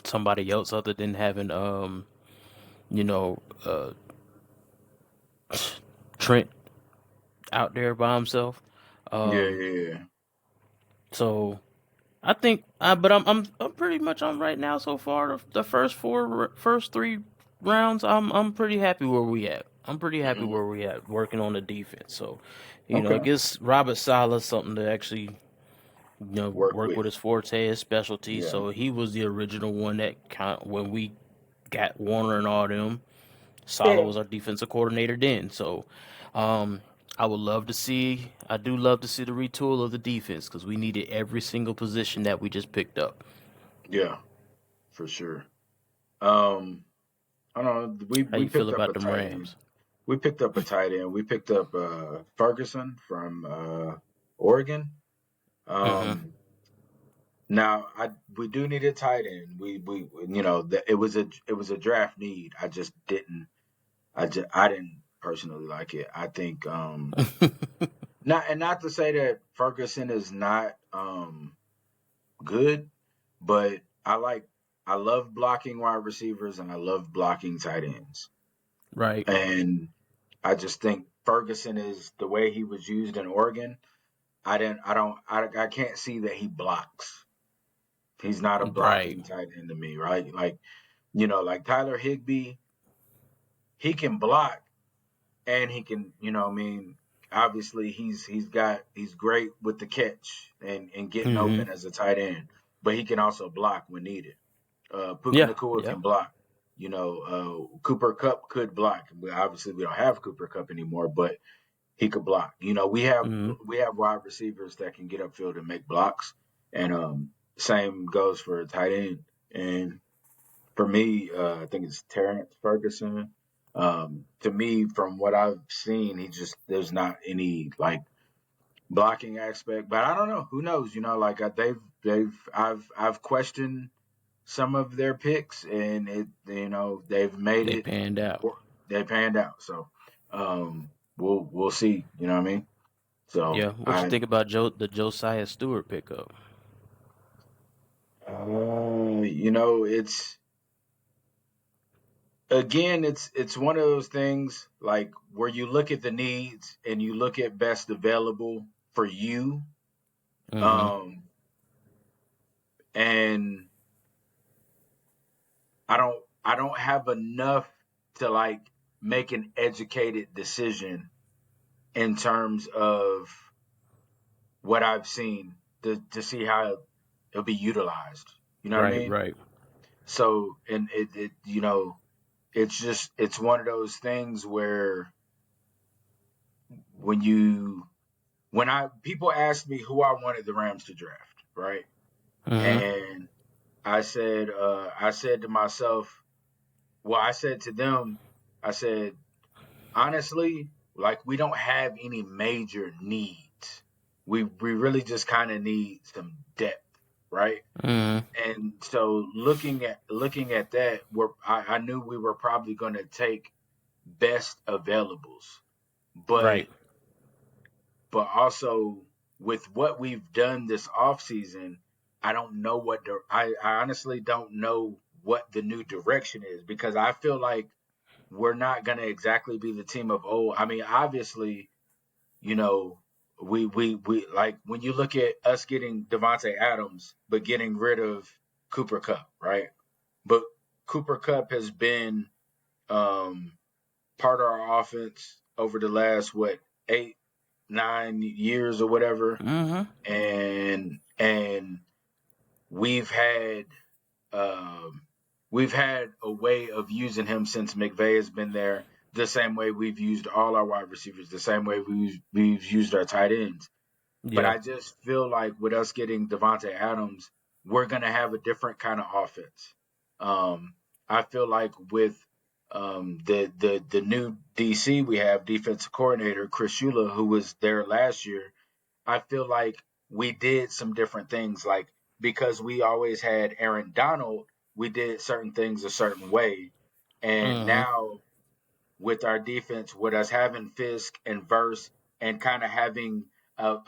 Somebody else other than having you know, uh, Trent out there by himself. Yeah. Um, Yeah. so I think, but I'm pretty much on right now so far. The first three rounds, I'm pretty happy where we at. I'm pretty happy Hmm. where we at working on the defense. So, it Okay. gives Robert Sala something to actually work work with. with his forte, his specialty. Yeah, So he was the original one that when we got Warner and all them. Sala yeah, was our defensive coordinator then. So, um, I would love to see. I do love to see the retool of the defense because we needed every single position that we just picked up. yeah, for sure. Um, I don't know. We How we you feel picked up a about them tight end. Rams? We picked up a tight end. We picked up Ferguson from Oregon. Mm-hmm. Um, now we do need a tight end. We it was a draft need. I didn't personally like it. I think not to say that Ferguson is not good, but I love blocking wide receivers and I love blocking tight ends. Right. And I just think Ferguson is the way he was used in Oregon. I can't see that he blocks. He's not a Right. blocking tight end to me, right? Like, like Tyler Higbee, he can block and he can, obviously he's great with the catch and getting Mm-hmm. open as a tight end, but he can also block when needed. Puka Yeah. Nakua Yeah. can block. Cooper Cup could block. Obviously, we don't have Cooper Cup anymore, but he could block. We have Mm-hmm. wide receivers that can get upfield and make blocks, and same goes for a tight end. And for me, I think it's Terrence Ferguson. To me, from what I've seen, there's not any like blocking aspect, but I don't know. Who knows? Like I've questioned some of their picks, and they've made They it. panned out. They panned out. So we'll see. You know what I mean? So Yeah. What you think about the Josiah Stewart pickup? it's again, it's one of those things like where you look at the needs and you look at best available for you, Mm-hmm. um, and I don't have enough to like make an educated decision in terms of what I've seen to see how it'll be utilized. You know what I Right. mean? Right. So, and it's one of those things where when you when I people ask me who I wanted the Rams to draft, right? Mm-hmm. And I said to myself, well, I said to them, I said, honestly, like we don't have any major needs. We really just kind of need some depth, right? Mm-hmm. And so looking at that, I knew we were probably going to take best availables, but Right. also with what we've done this offseason, I don't know I honestly don't know what the new direction is because I feel like we're not going to exactly be the team of old. I mean, obviously, you know, we like when you look at us getting Devontae Adams, but getting rid of Cooper Cup, right? But Cooper Cup has been um, part of our offense over the last what 8, 9 years or whatever, Mm-hmm. and we've had um, we've had a way of using him since McVay has been there. The same way we've used all our wide receivers, the same way we've used our tight ends. But Yeah. I just feel like with us getting Devontae Adams, we're gonna have a different kind of offense. I feel like with the new DC we have defensive coordinator Chris Shula, who was there last year. I feel like we did some different things, like because we always had Aaron Donald, we did certain things a certain way, and Mm-hmm. now with our defense, with us having Fisk and Verse and kind of having a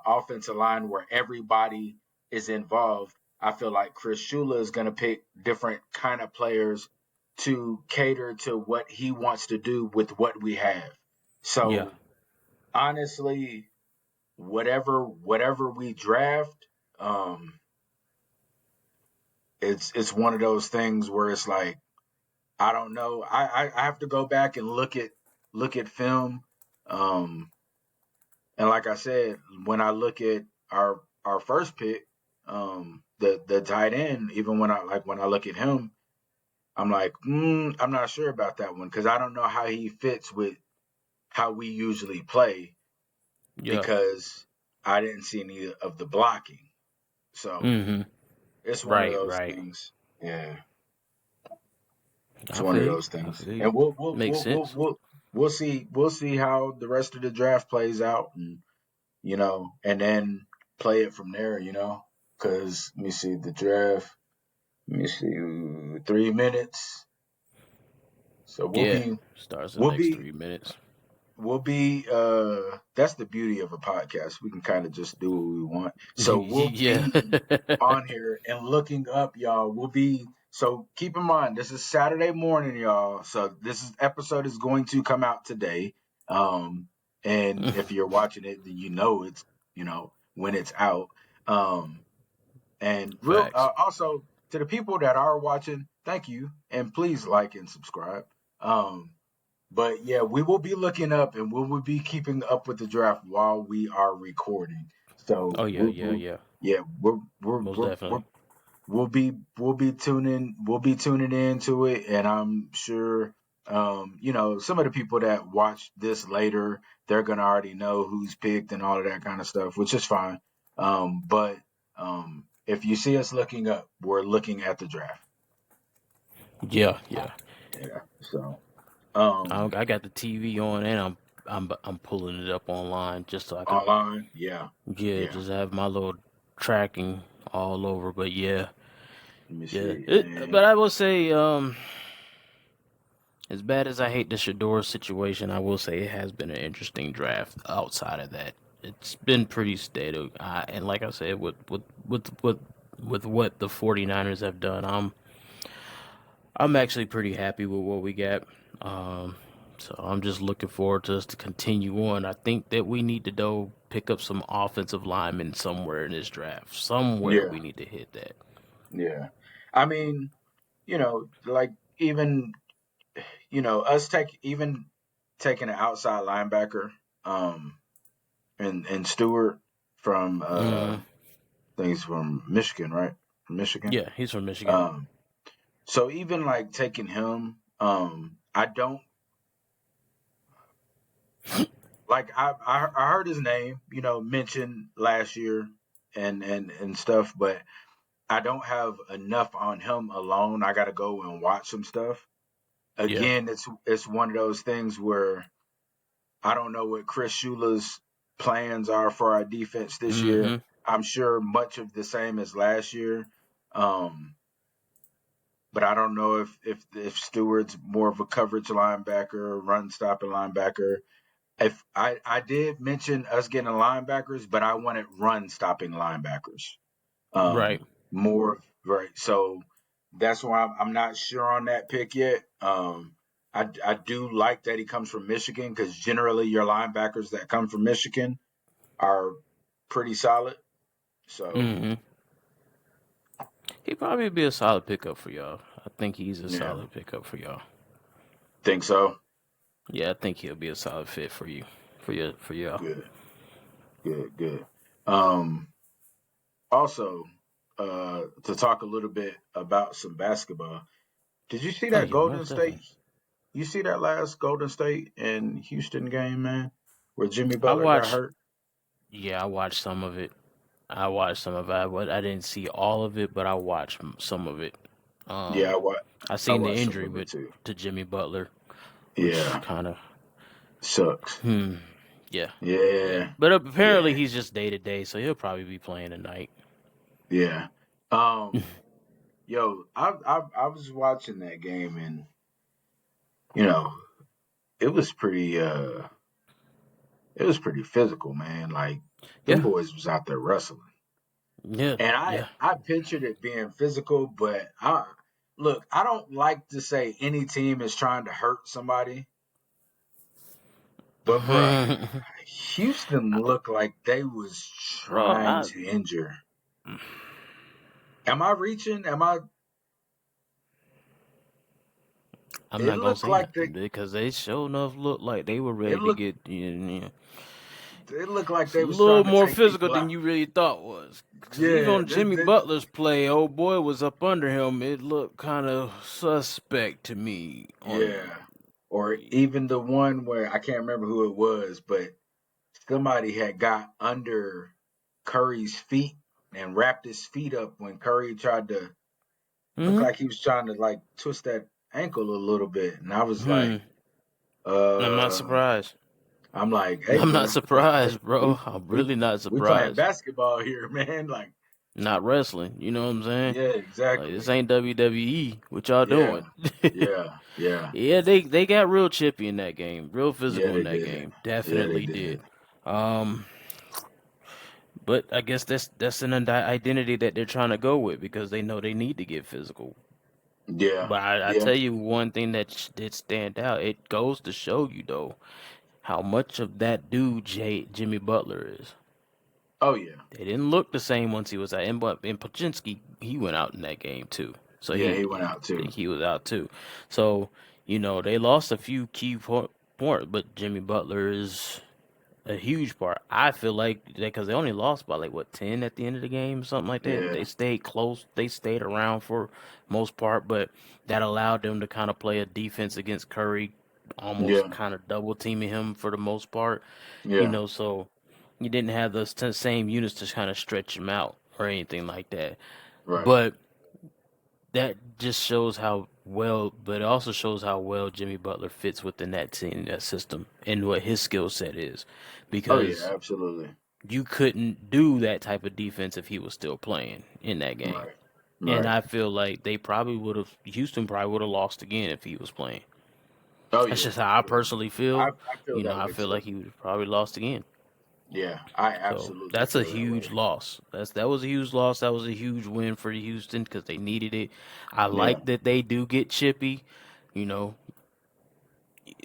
offensive line where everybody is involved, I feel like Chris Shula is going to pick different kind of players to cater to what he wants to do with what we have. Yeah. So honestly, whatever we draft, um, it's one of those things where it's like I don't know. I have to go back and look at film. Um, and like I said, when I look at our our first pick, the tight end. Even when I look at him, I'm like, I'm not sure about that one because I don't know how he fits with how we usually play Yeah. because I didn't see any of the blocking. So Mm-hmm. it's one of Right, those right. things. Yeah, it's I one of feel you. those I things, feel you. and Makes sense. we'll see how the rest of the draft plays out, and and then play it from there. Because let me see the draft. Let me see 3 minutes. So Yeah. Starts the we'll next be 3 minutes. that's the beauty of a podcast. We can kind of just do what we want. So we'll Yeah. be on here and looking up, y'all. So keep in mind this is Saturday morning, y'all. So episode is going to come out today. And if you're watching it, then it's when it's out. Um and Facts. also to the people that are watching, thank you and please like and subscribe. Um but yeah, we will be looking up and we will be keeping up with the draft while we are recording. So Oh yeah, yeah, yeah. yeah, Most definitely. we'll be tuning into it, and I'm sure some of the people that watch this later, they're gonna already know who's picked and all of that kind of stuff, which is fine. But if you see us looking up, we're looking at the draft. Yeah, yeah. Yeah. So I got the TV on and I'm pulling it up online just so I could online, yeah, yeah. just have my little tracking all over. But yeah, Let me yeah. see. But I will say, as bad as I hate the Shador situation, I will say it has been an interesting draft. Outside of that, it's been pretty steady. And like I said, with what the 49ers have done, I'm actually pretty happy with what we got. Um, so I'm just looking forward to us to continue on. I think that we need to go pick up some offensive linemen somewhere in this draft. Somewhere Yeah, we need to hit that. yeah. I mean, like even us taking an outside linebacker, and Stewart from Mm, things from Michigan, right? From Michigan. yeah, he's from Michigan. Um, so even like taking him, I don't like I heard his name, mentioned last year and stuff, but I don't have enough on him alone. I got to go and watch some stuff. Yeah. Again, it's one of those things where I don't know what Chris Shula's plans are for our defense this year. Mm-hmm. I'm sure much of the same as last year. Um, but I don't know if Stewart's more of a coverage linebacker, run stopping linebacker. If I did mention us getting linebackers, but I wanted run stopping linebackers. Right. More right. So that's why I'm not sure on that pick yet. I do like that he comes from Michigan because generally your linebackers that come from Michigan are pretty solid. So Mm-hmm. He'd probably be a solid pickup for y'all. I think he's a yeah, solid pickup for y'all. think so. Yeah, I think he'll be a solid fit for you, for y'all. Good, good, good. Um, Also, to talk a little bit about some basketball. Did you see Oh that yeah, Golden most definitely. State? You see that last Golden State and Houston game, man, where Jimmy I Butler got watched. hurt? Yeah, I watched some of it. I watched some of it. I didn't see all of it, but I watched some of it. Yeah, Um, I I seen the watched some injury of it with too. to Jimmy Butler, which Yeah, kind of sucks. yeah, yeah. Yeah, But apparently yeah, he's just day to day, so he'll probably be playing tonight. yeah. Um, Yo, I was watching that game and you know it was pretty physical, man. Like them Yeah, boys was out there wrestling. yeah, And I yeah. I pictured it being physical, but I don't like to say any team is trying to hurt somebody, but bruh, Houston looked like they was Bro, trying to injure. Am I reaching? Am I? I'm It not gonna looked say like nothing because they sure enough looked like they were it ready to looked get. You know, It looked like It's a they was little trying to more take physical people than out. you really thought was. Because even Yeah, on Jimmy Butler's play, old boy was up under him. It looked kind of suspect to me. yeah. Or even the one where I can't remember who it was, but somebody had got under Curry's feet and wrapped his feet up when Curry tried to look Hmm. like he was trying to like twist that ankle a little bit. And I was like, Hmm. I'm not uh surprised. I'm like, hey I'm not bro, like hey, surprised, bro. I'm we really not we playing surprised. basketball here, man. Like, Not wrestling. You know what I'm saying? yeah, Like this exactly. ain't WWE. What y'all Yeah, doing? yeah, yeah. Yeah, they got real chippy in that game, real Yeah, physical in they that did. game. Yeah, they Definitely did. did. Um, but I guess that's an identity that they're trying to go with because they know they need to get physical. Yeah, But I yeah. tell you one thing that did stand out. It goes to show you though how much of that dude Jimmy Butler is. Oh yeah. They didn't look the same once he was out. And Pachinski, he went out in that game too. So Yeah, he went out too. he was out too. So they lost a few key points, but Jimmy Butler is a huge part. I feel like because they only lost by like what 10 at the end of the game, something like that. They Yeah, stayed close. They stayed around for most part, but that allowed them to kind of play a defense against Curry, almost yeah, kind of double teaming him for the most part. yeah. So you didn't have those same units to kind of stretch him out or anything like that. Right. But that just shows how well, but it also shows how well Jimmy Butler fits within that team, that system, and what his skill set is. Oh yeah, Because absolutely. you couldn't do that type of defense if he was still playing in that game. Right. And Right. I feel like Houston probably would have lost again if he was playing. Oh That's yeah. just how I Yeah. personally I feel. I feel that I way feel too. like he would have probably lost again. Yeah, I So absolutely that's a feel that way. huge loss. That was a huge loss. That was a huge win for Houston because they needed it. I Yeah. like that they do get chippy. You know,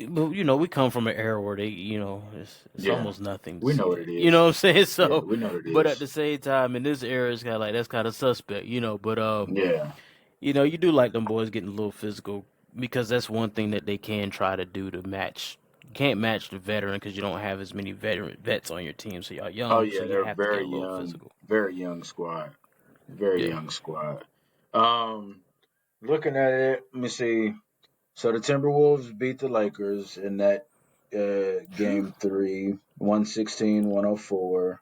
but we come from an era where it's Yeah. almost nothing to We know see what that. it You know is. what I'm saying? Yeah, So, we know what it but at is. the same time, in this era, it's kind of like that's kind of suspect. But Yeah. you do like them boys getting a little physical because that's one thing that they can try to do to match. You can't match the veteran because you don't have as many vets on your team, so y'all Oh young, so yeah, you they're have to get a little physical. very young squad. Very Yeah. young squad. Um, looking at it, let me see. So the Timberwolves beat the Lakers in that Phew. game 3, 116-104.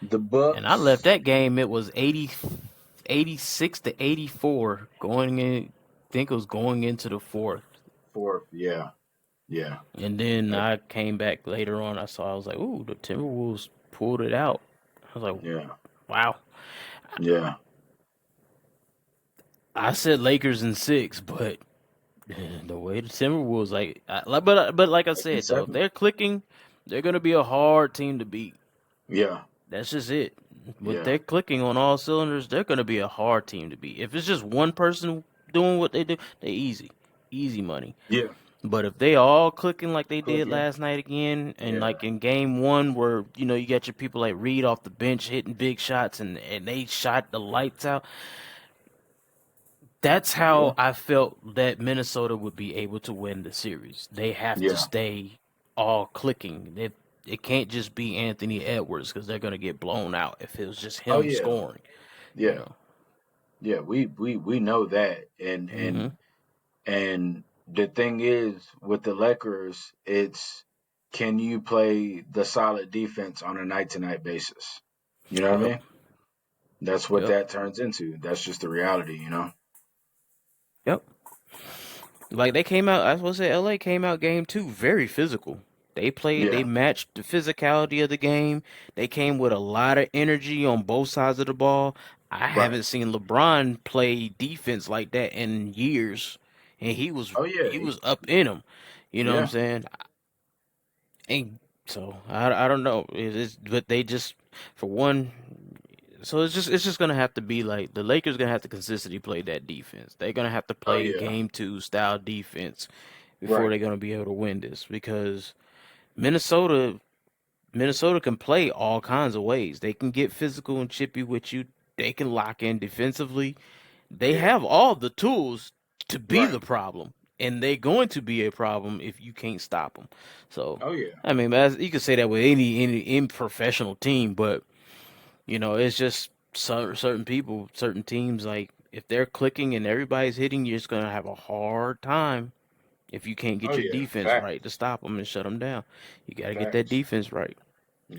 The And I left Bucks that game. It was 86 to 84 going in. I think it was going into the fourth. fourth. Yeah. Yeah. And then Uh, I came back later on. I was like, ooh, the Timberwolves pulled it out. I was like, Yeah. wow. Yeah. I said Lakers in six, but the way the Timberwolves but like I In said though, if seven. they're clicking, they're gonna be a hard team to beat. Yeah. That's just it. With Yeah. they're clicking on all cylinders, they're gonna be a hard team to beat. If it's just one person doing what they do, they easy money. Yeah. But if they all clicking like they did Clicking. last night again, and Yeah. like in game one, where you got your people like Reed off the bench hitting big shots, and they shot the lights out. That's Yeah. how I felt that Minnesota would be able to win the series. They have to Yeah. stay all clicking. It can't just be Anthony Edwards because they're gonna get blown out if it was just Oh him yeah. scoring. You Yeah. know. Yeah. We know that. And Hmm. and the thing is with the Lakers, it's can you play the solid defense on a night to night basis? You know what I Yep. mean? That's what Yep. that turns into. That's just the reality, you know? Yep. Like they came out, I was supposed to say LA came out game two very physical. They Yeah. matched the physicality of the game. They came with a lot of energy on both sides of the ball. I Right. haven't seen LeBron play defense like that in years. And Oh yeah. he was up in him. You know what I'm Yeah. saying? And so I don't know. But they just for one so it's just gonna have to be like the Lakers gonna have to consistently play that defense. They're gonna have to Oh play a yeah. game two style defense before Right. they're gonna be able to win this because Minnesota Minnesota can play all kinds of ways. They can get physical and chippy with you. They can lock in defensively. They Yeah. have all the tools to be Right. the problem. and they're going to be a problem if you can't stop them. So, Oh yeah. I mean, you could say that with any professional team, but it's just certain people, certain teams. Like if they're clicking and everybody's hitting, you're just gonna have a hard time if you can't Oh get your yeah. defense right to Facts. stop them and shut them down. You got to get that Facts. defense right,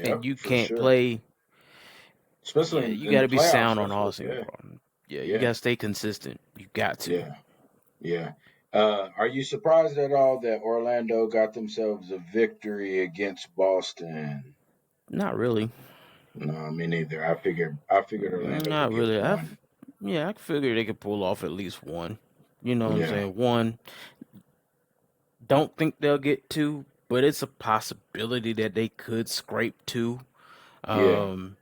and Yep, you for can't sure. play. Especially Yeah, you in got the to be playoffs. sound on That's all what. single Yeah. part. Yeah, you got Yeah. to stay consistent. You got to. Yeah. Yeah. Are you surprised at all that Orlando got themselves a victory against Boston? Not really. No, me neither. I figured Orlando would Not get really. one. Yeah, I figured they could pull off at least one. You know what I'm Yeah. saying? One. Don't think they'll get two, but it's a possibility that they could scrape two. Yeah. Um,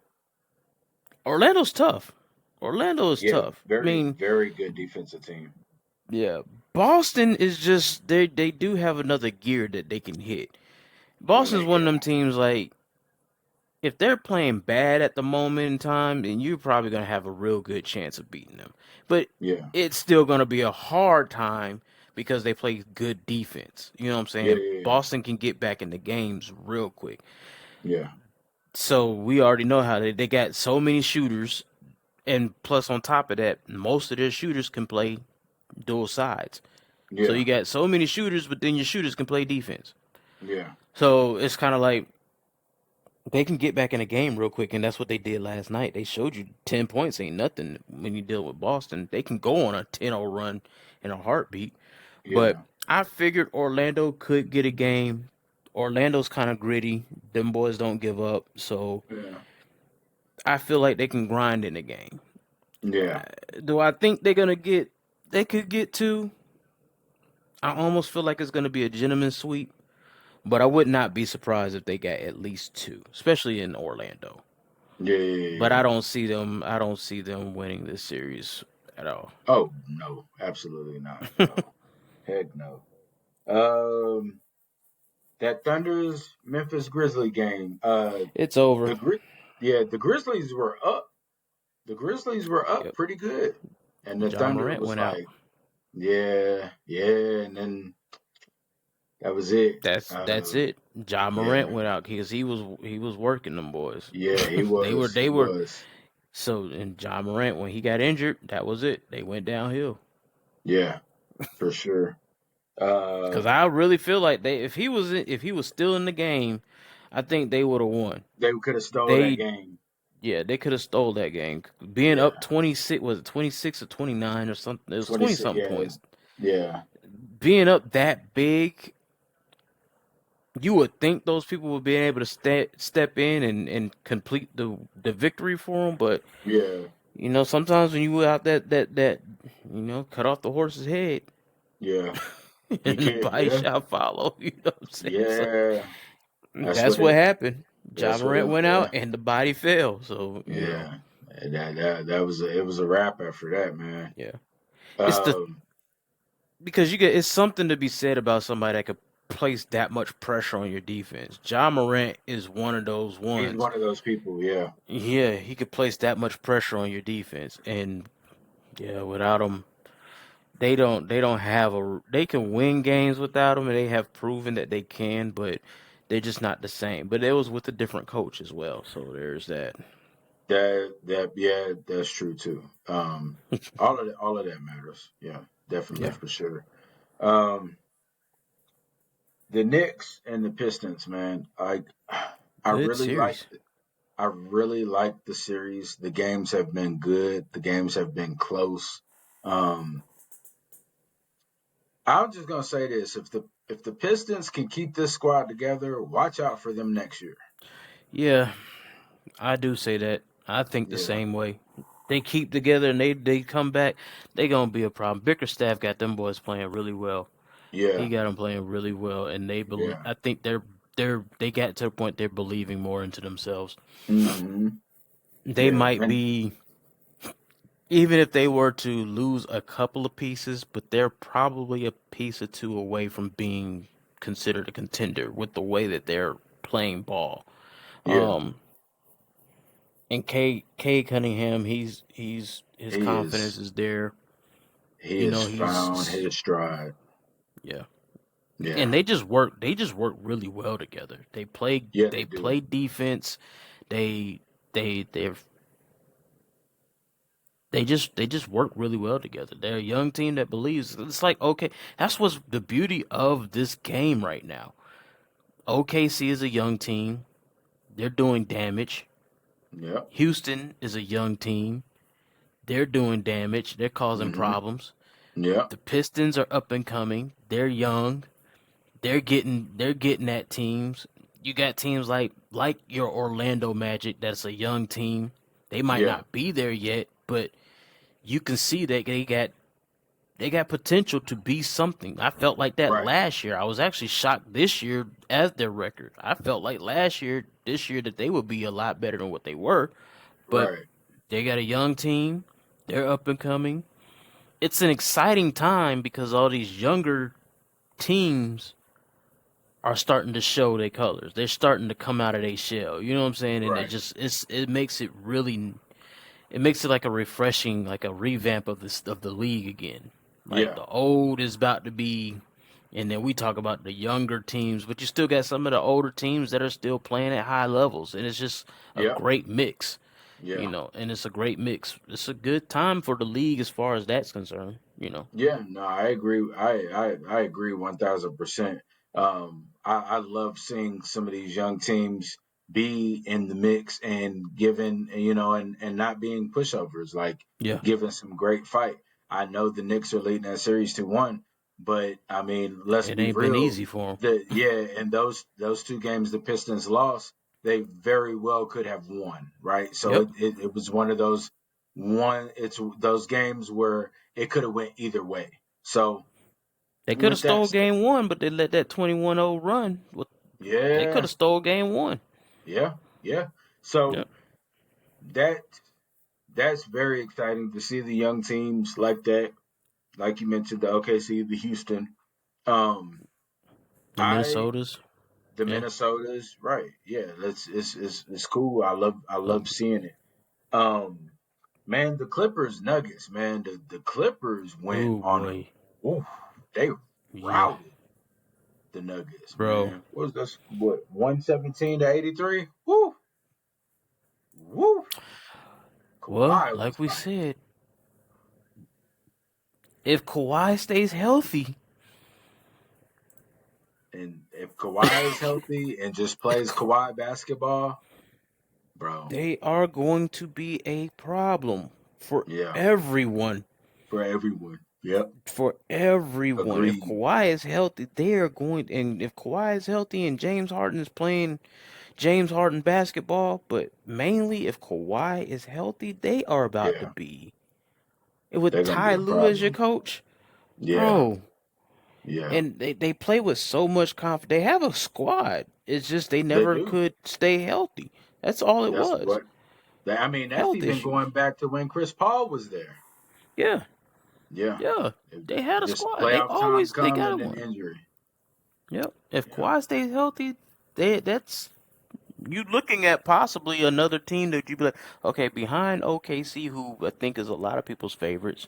Orlando's tough. Orlando is Yeah. tough. I Very, mean, very good defensive team. yeah, Boston is just they do have another gear that they can hit. Boston's one of them Yeah. teams like if they're playing bad at the moment in time, then you're probably gonna have a real good chance of beating them. But Yeah. it's still gonna be a hard time because they play good defense. You know what I'm Yeah. saying? Yeah. Boston can get back in the games real quick. Yeah. So we already know how they got so many shooters, and plus on top of that, most of their shooters can play dual sides. So Yeah. you got so many shooters, but then your shooters can play defense. Yeah. So it's kind of like they can get back in the game real quick, and that's what they did last night. They showed you 10 points ain't nothing when you deal with Boston. They can go on a 10-0 run in a heartbeat. But Yeah. I figured Orlando could get a game. Orlando's kind of gritty. Them boys don't give up. So Yeah. I feel like they can grind in the game. Yeah. Do I think they're going to get, they could get two? I almost feel like it's going to be a gentleman's sweep. But I would not be surprised if they got at least two, especially in Orlando. Yeah. But Yeah. I don't see them. I don't see them winning this series at all. Oh no, absolutely not. No. Heck no. Um, that Thunder's Memphis Grizzly game. It's over. The Gri- yeah, the Grizzlies were up. The Grizzlies were up Yep. pretty good, and the John Thunder Morant was went out. like, yeah, yeah, and then that was it. That's it. John Morant Yeah, went out because he was working them boys. yeah, he they were was, he they were was, so and John Morant when he got injured, that was it. They went downhill. yeah, for sure. Because I really feel like if he was still in the game, I think they would have won. They could have stole that They game. Yeah, they could have stole that game. Being Yeah, up 26, was it 26 or 29 or something? It was 20 26. something Yeah, points. yeah, Being up that big, you would think those people would be able to step in and complete the victory for them, but yeah, sometimes when you out that cut off the horse's head yeah. You and the can't. body Yeah, shall follow, you know what I'm saying? So yeah. That's that's what what it. happened. John That's what Morant it. went out Yeah, and the body fell. So, yeah. That was it was a wrap after that, man. yeah. It's the Um, because it's something to be said about somebody that could place that much pressure on your defense. John Morant is one of those he's ones. one of those people. Yeah, Yeah, he could place that much pressure on your defense, and yeah, without him, they don't have they can win games without him, and they have proven that they can, but they're just not the same. But it was with a different coach as well, so there's that. yeah, that's true too. All of that matters. Yeah, definitely Yeah, for sure. Um, the Knicks and the Pistons, man. I good really like. series. I really like the series. The games have been good. The games have been close. Um, I'm just gonna say this: if the Pistons can keep this squad together, watch out for them next year. Yeah, I do say that. I think the Yeah, same way. They keep together and they come back, they gonna be a problem. Bickerstaff got them boys playing really well. He yeah, got them playing really well, and yeah, I think they got to the point they're believing more into themselves. hmm They yeah, might and be even if they were to lose a couple of pieces, but they're probably a piece or two away from being considered a contender with the way that they're playing ball. yeah. Um, and K Cunningham, his He confidence is is there. he You has know, found his stride. Yeah. And Yeah. they just work really well together. They play Yeah, they they do. play defense. They they're they just work really well together. They're a young team that believes. It's like, okay, that's what's the beauty of this game right now. OKC is a young team. They're doing damage. Yep. Houston is a young team. They're doing damage. They're causing Mm-hmm. problems. Yep. The Pistons are up and coming. They're young. They're getting at teams. You got teams like your Orlando Magic that's a young team. They might Yeah. not be there yet, but you can see that they got potential to be something. I felt like that Right. last year. I was actually shocked this year as their record. I felt like this year that they would be a lot better than what they were, but Right. they got a young team. They're up and coming. It's an exciting time because all these younger teams are starting to show their colors. They're starting to come out of their shell. You know what I'm saying? And Right. it makes it really it makes it like a refreshing, like a revamp of the league again. Like Yeah. the old is about to be, and then we talk about the younger teams, but you still got some of the older teams that are still playing at high levels, and it's just a Yep. great mix, Yeah. and it's a great mix. It's a good time for the league as far as that's concerned. Yeah, no, I agree. I agree 1000%. I love seeing some of these young teams be in the mix and giving, and not being pushovers, like Yeah, giving some great fight. I know the Knicks are leading that series 2-1, but I mean, let's it be ain't been real. easy for And those two games the Pistons lost, they very well could have won, right? them. So Yep, it was one of it's those games where it could have went either way. So they could have with that stole said, game one, but they let that 21-0 run. They could yeah, have stole game one. yeah, yeah. So Yep, that that's very exciting to see the young teams like that. Like you mentioned, the OKC, the Houston, um, the I Minnesotas. the Yeah, Minnesotas, right? Yeah, that's it's cool. I love love it. seeing it. Um, man, the Clippers Nuggets, man, the Clippers went Oh on a, boy, oof, they yeah, routed the Nuggets, bro. man. What was this? What 117-83? Woo, woo. Well, Kawhi was like we fine, said, if Kawhi stays healthy, and if Kawhi is healthy and just plays Kawhi basketball, bro, they are going to be a problem for yeah, everyone. for everyone. Yep, For everyone. If agreed. Kawhi is healthy, they are going. And if Kawhi is healthy and James Harden is playing James Harden basketball, but mainly if Kawhi is healthy, they are about to Yeah, be. And with they're gonna be Ty a Lue as your problem. coach, Yeah, bro, yeah, and they play with so much confidence. They have a squad. It's just they they never do. could stay healthy. That's all it That's was. what. I mean, that's Health even issues. going back to when Chris Paul was there. Yeah, Yeah, yeah. it, They had a just squad. playoff time They come got and it then one. injury. Yep. If Yeah, Kawhi stays healthy, that's you looking at possibly another team that you be like, okay, behind OKC, who I think is a lot of people's favorites,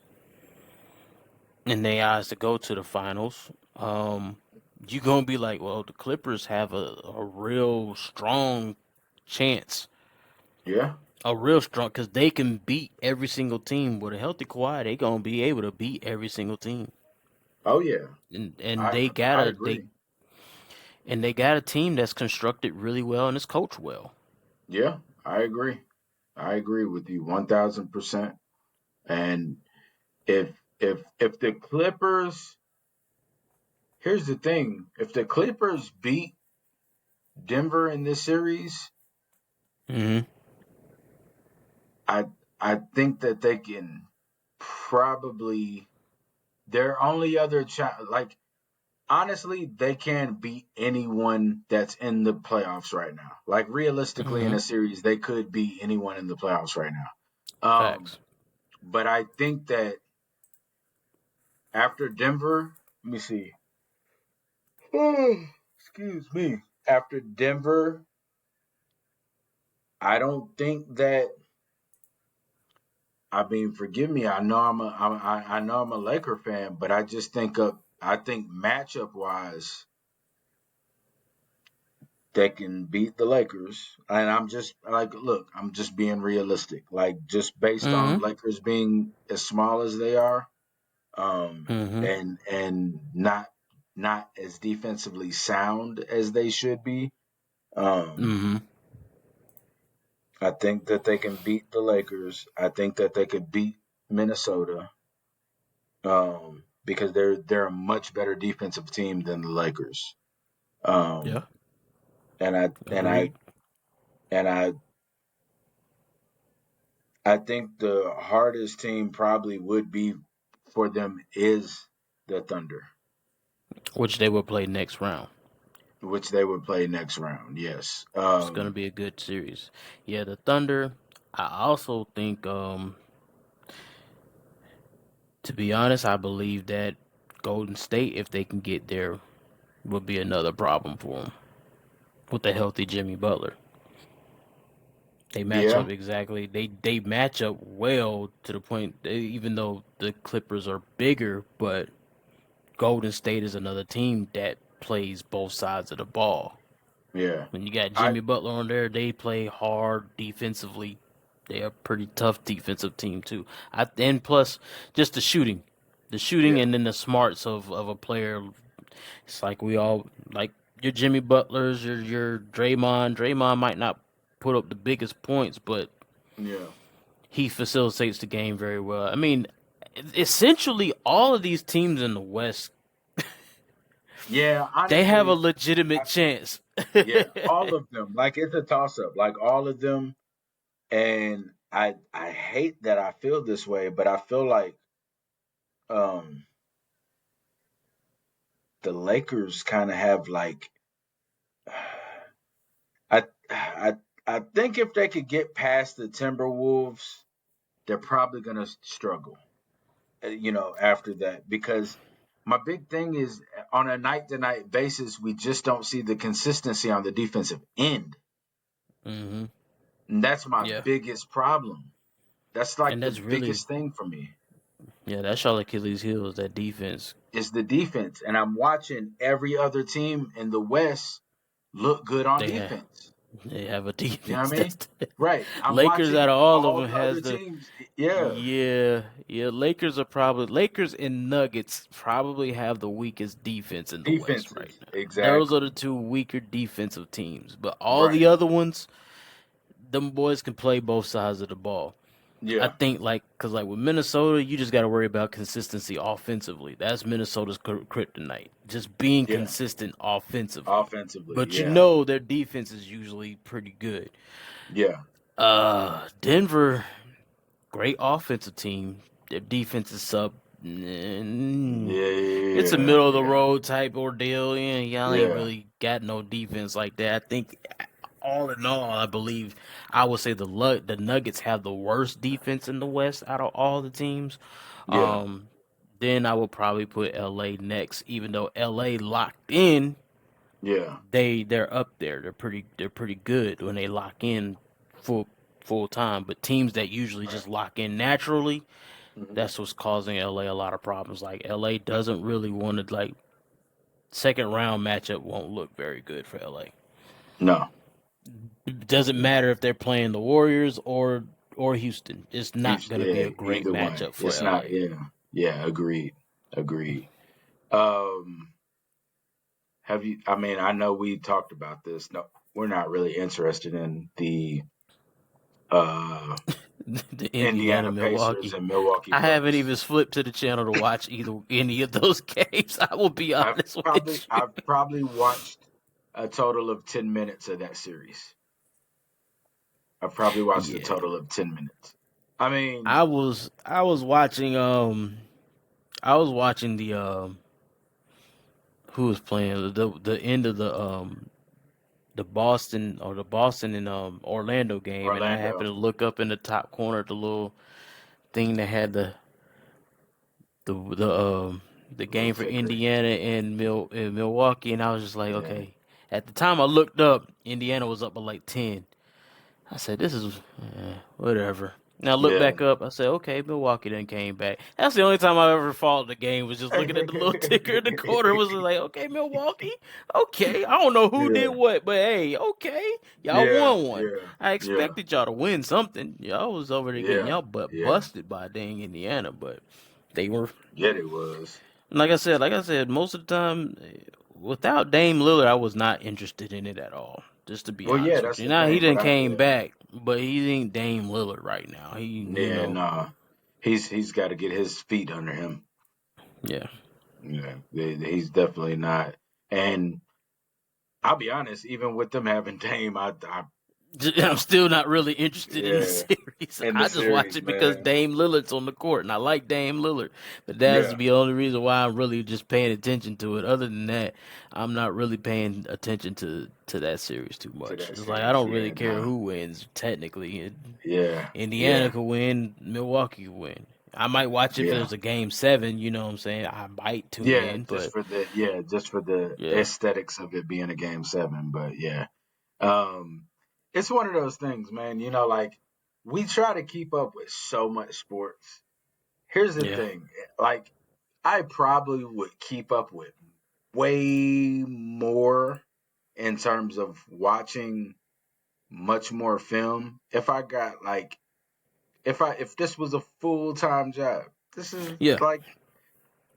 and they eyes to go to the finals. You gonna be like, well, the Clippers have a real strong chance, yeah. a real strong, because they can beat every single team with a healthy Kawhi. They gonna be able to beat every single team, Oh yeah, and I they got I a agree. they got a team that's constructed really well and is coached well. Yeah, I agree. I agree with you 1000%. And if the Clippers, here's the thing, if the Clippers beat Denver in this series, Hmm. I I think that they can probably their only other like honestly, they can beat anyone that's in the playoffs right now. Like realistically in Hmm. a series, they could beat anyone in the playoffs right now. Facts. But I think that after Denver, let me see. Excuse me. After Denver, I don't think that. I mean, forgive me. I know I'm a Laker fan, but I just think of I think matchup wise, they can beat the Lakers. And I'm just like, look, I'm just being realistic. Like just based on Mm-hmm. Lakers being as small as they are, Mm-hmm. and not as defensively sound as they should be. Um, Mm-hmm. I think that they can beat the Lakers. I think that they could beat Minnesota. Because they're a much better defensive team than the Lakers. Yeah. Um, and I and I Agreed. and I think the hardest team probably would be for them is the Thunder, Which they will play next round. which they would play next round. Yes. It's gonna be a good series. Yeah, the Thunder. I also think, to be honest, I believe that Golden State, if they can get there, would be another problem for them with the healthy Jimmy Butler. They match Yeah. up exactly. They match up well to the point. Even though the Clippers are bigger, but Golden State is another team that plays both sides of the ball. Yeah. When you got I Jimmy Butler on there, they play hard defensively. They're a pretty tough defensive team too. And plus just the shooting, Yeah. and then the smarts of a player. It's like we all like your Jimmy Butlers, your Draymond. Draymond might not put up the biggest points, but Yeah. he facilitates the game very well. I mean, essentially all of these teams in the West, Yeah. they have a Honestly, legitimate I, chance. yeah. All of them. Like it's a toss up. Like all of them. And I hate that I feel this way, but I feel like um the Lakers kind of have like I think if they could get past the Timberwolves, they're probably gonna struggle. After that because my big thing is on a night to night basis, we just don't see the consistency on the defensive end, hmm and that's my Yeah, biggest problem. That's like and the that's really biggest thing for me yeah, that's all Achilles' heel is that defense. is the defense, and I'm watching every other team in the West look good on They have defense. they have a You know what defense I mean? that's Right. I'm Lakers out watching of all of all them the has other the teams. Yeah, yeah. Lakers and Nuggets probably have the weakest defense in the West right defenses. now. Those are Exactly. the two weaker defensive teams, but all the Right. other ones, them boys can play both sides of the ball. I Yeah. think because like with Minnesota, you just got to worry about consistency offensively. That's Minnesota's kryptonite, just being Yeah. consistent offensively. Offensively. But Yeah. their defense is usually pretty good. Yeah. Denver, great offensive team. Their defense is sub. mm, It's a Yeah. middle of the Yeah. road type ordeal. Yeah, y'all ain't Yeah. really got no defense like that. I think all in all, I believe I would say the Nuggets have the worst defense in the West out of all the teams. Yeah. Um, then I would probably put LA next, even though LA locked in, Yeah. they're up there. They're pretty good when they lock in full full time. But teams that usually Right. just lock in naturally, Hmm. that's what's causing LA a lot of problems. Like LA doesn't really want to like second round matchup won't look very good for LA. No. It doesn't matter if they're playing the Warriors or Houston. It's not going to be Yeah. a great Either one. matchup for It's not. LA. Yeah. Yeah. Agreed. Agreed. Um. Have you? I mean, I know we talked about this. No, we're not really interested in the uh The Indiana Indiana Pacers Milwaukee. and Milwaukee I haven't Bucks. even flipped to the channel to watch either any of those games. I will be honest with you. I've probably watched a total of 10 minutes of that series. I've probably watched a Yeah. total of 10 minutes. I mean, I was watching the who was playing the end of the Boston and Orlando game, and I happened Orlando. to look up in the top corner the little thing that had the the um the Little game for ticker. Indiana and Milwaukee, and I was just like, Yeah. okay. At the time I looked up, Indiana was up by like 10. I said, this is whatever. Now look Yeah. back up. I said, okay, Milwaukee then came back. That's the only time I ever followed the game. Was just looking at the little ticker in the corner. Was like, okay, Milwaukee. Okay, I don't know who did Yeah. what, but hey, okay, y'all Yeah. won one. Yeah. I Yeah. expected y'all to win something. Y'all was over there getting Yeah. y'all butt Yeah. busted by dang Indiana, but they were. Yeah, it was. Like I said, most of the time, without Dame Lillard, I was not interested in it at all. Just to be Well, yeah, honest with that's you. the Now he thing. didn't Without came the back, but he ain't Dame Lillard right now. yeah, nah, he's got to get his feet under him. Yeah. Yeah, he's definitely not. And I'll be honest, even with them having Dame, I'm still not really interested in the yeah, series. in the I just watch series, it because man. Dame Lillard's on the court, and I like Dame Lillard. But that's Yeah, the only reason why I'm really just paying attention to it. Other than that, I'm not really paying attention to that series too to much. that It's like I series, don't really yeah, care nah, who wins. Technically, yeah, Indiana yeah, could win, Milwaukee could win. I might watch if yeah. there's a game 7. You know what I'm saying? I might tune Yeah, in, but just for the yeah, aesthetics of it being a game 7. But yeah, um, it's one of those things, man. Like we try to keep up with so much sports. Here's the yeah, thing, like I probably would keep up with way more in terms of watching much more film if I got like if this was a full-time job. This is yeah. like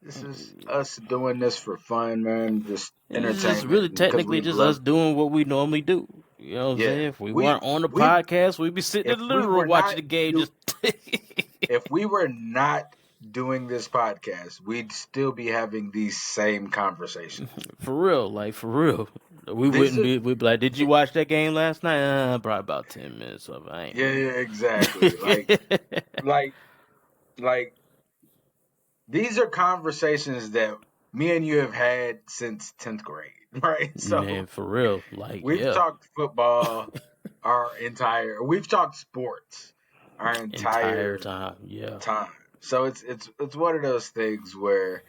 this is us doing this for fun, man, just It's just entertainment really because technically we just love us doing what we normally do. You know what I'm yeah. saying? If we We weren't on the we podcast, we'd be sitting if in the we living were room watching not the game. do Just if we were not doing this podcast, we'd still be having these same conversations. for real, like for real. We These wouldn't are be. We'd be like, "Did you watch that game last night?" Probably about 10 minutes of it. I ain't yeah, really. yeah, exactly. Like like these are conversations that me and you have had since 10th grade, right? Man, So for real. Like, we've yeah, talked football we've talked sports our entire entire time. Yeah, time. So it's one of those things where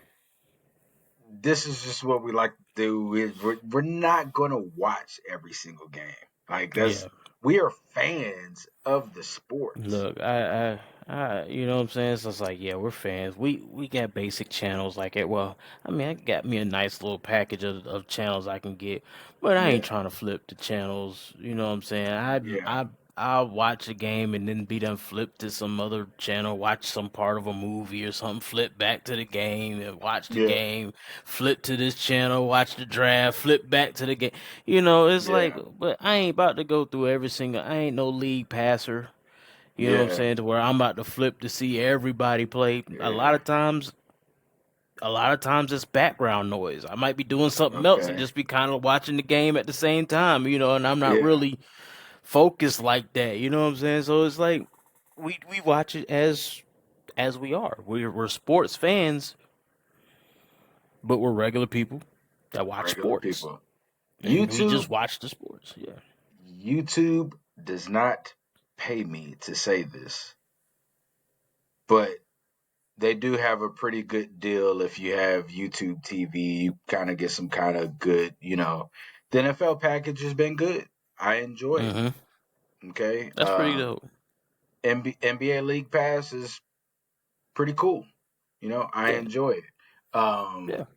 this is just what we like to do. We're not gonna watch every single game. Like yeah. we are fans of the sports. Look, you know what I'm saying? So it's like, yeah, we're fans. We got basic channels like it. Well, I mean, I got me a nice little package of channels I can get, but I ain't Yeah, trying to flip the channels. You know what I'm saying? yeah, I'll watch a game and then be done flip to some other channel, watch some part of a movie or something, flip back to the game and watch the yeah, game, flip to this channel, watch the draft, flip back to the game. You know, it's like, yeah, but I ain't about to go through every single. I ain't no league passer. You know what I'm yeah, saying? To where I'm about to flip to see everybody play. yeah. A lot of times it's background noise. I might be doing something else and Okay, just be kind of watching the game at the same time, and I'm not yeah, really focused like that. You know what I'm saying? So it's like we watch it as we are. We're sports fans, but we're regular people that watch regular sports, people. and we YouTube just watch the sports. Yeah, YouTube does not pay me to say this, but they do have a pretty good deal if you have YouTube TV. You kind of get some kind of good, The NFL package has been good. I enjoy it. hmm Okay. that's pretty dope. NBA League Pass is pretty cool. I Yeah, enjoy it. yeah. Um,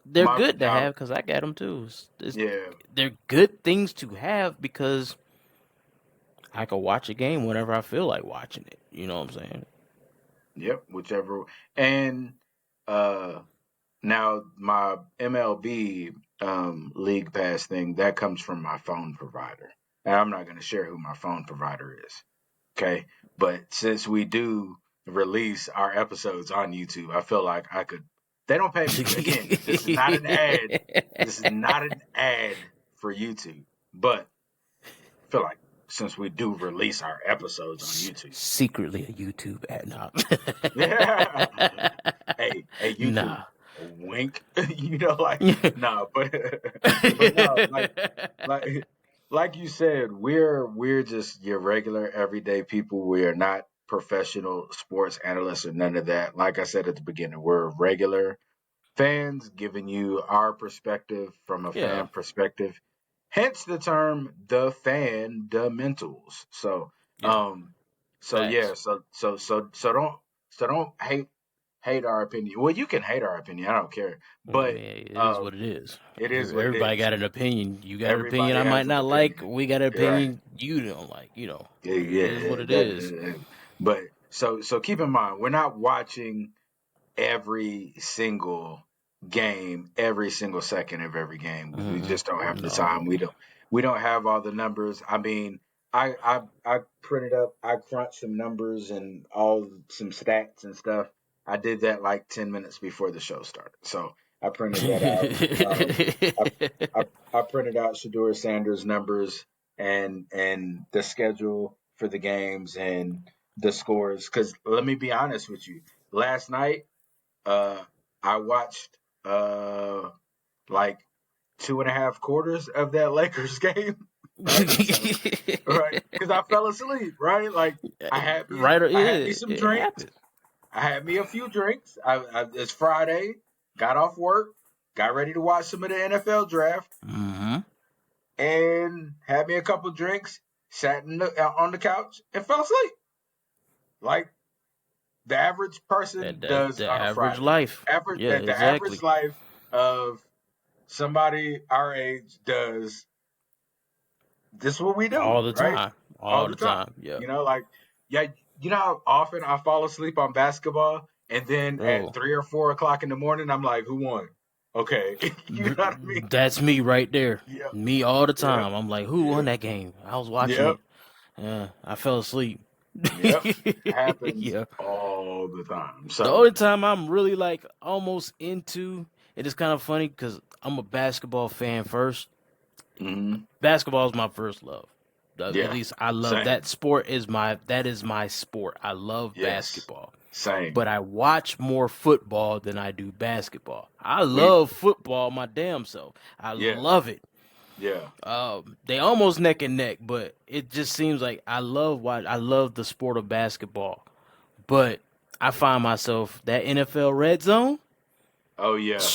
They're my good to now, have because I got them too. yeah, They're good things to have because I can watch a game whenever I feel like watching it. You know what I'm saying? yep, whichever. And uh, now my MLB League Pass thing that comes from my phone provider, and I'm not going to share who my phone provider is. Okay, but since we do release our episodes on YouTube, I feel like I could. They don't pay me. Again, this is not an ad. This is not an ad for YouTube, but I feel like since we do release our episodes on YouTube, Secretly a YouTube ad. Nah. yeah. Hey, YouTube, Nah. wink. No, but no, like, like you said, we're just your regular everyday people. We are not professional sports analysts or none of that. Like I said at the beginning, we're regular fans giving you our perspective from a Yeah. fan perspective. Hence the term the fundamentals. So, Yeah. So yeah, Facts. so don't hate our opinion. Well, you can hate our opinion. I don't care. I But mean, it is what um, it is. it is what it Everybody is. got an opinion. You got an opinion Everybody I might has an not like. opinion. We got an You're right. opinion you don't like. Yeah, It is yeah. what it That. is. But so keep in mind, we're not watching every single game, every single second of every game. We Mm-mm. just don't have the No. time. We don't have all the numbers. I mean, I printed up, I crunched some numbers and all some stats and stuff. I did that like 10 minutes before the show started. So I printed that out. I, I I printed out Shador Sanders' numbers and the schedule for the games and the scores. Because let me be honest with you, last night uh, I watched like 2.5 quarters of that Lakers game, right? So, right, because I fell asleep, right? Like Right? I had me Yeah, some it drinks. happens. I had me a few drinks. It's Friday. Got off work. Got ready to watch some of the NFL draft, Mm-hmm. and had me a couple drinks. Sat on the couch and fell asleep. Like the average person That's does the on a average Friday. life. Average Yeah, the average exactly. life of somebody our age does. This is what we do, All the right? time. All All the the time. time. Yeah. Like yeah, you know how often I fall asleep on basketball, and then at Bro. 3 or 4 o'clock in the morning, I'm like, who won? Okay, you know what I mean? That's me right there. Yep, Me all the yep, time. I'm like, who won yep, that game? I was watching yep, it. Yeah, I fell asleep. yep. Happens Yeah. all the time. The So, only time I'm really like almost into it is kind of funny because I'm a basketball fan first. mhm, Basketball is my first love. At yeah, least I love same. that sport. That is my sport. I love Yes, basketball, same. but I watch more football than I do basketball. I We, love football my damn self. I yeah, love it. yeah, They almost neck and neck, but it just seems like I love the sport of basketball. But I find myself that NFL red zone. oh yeah,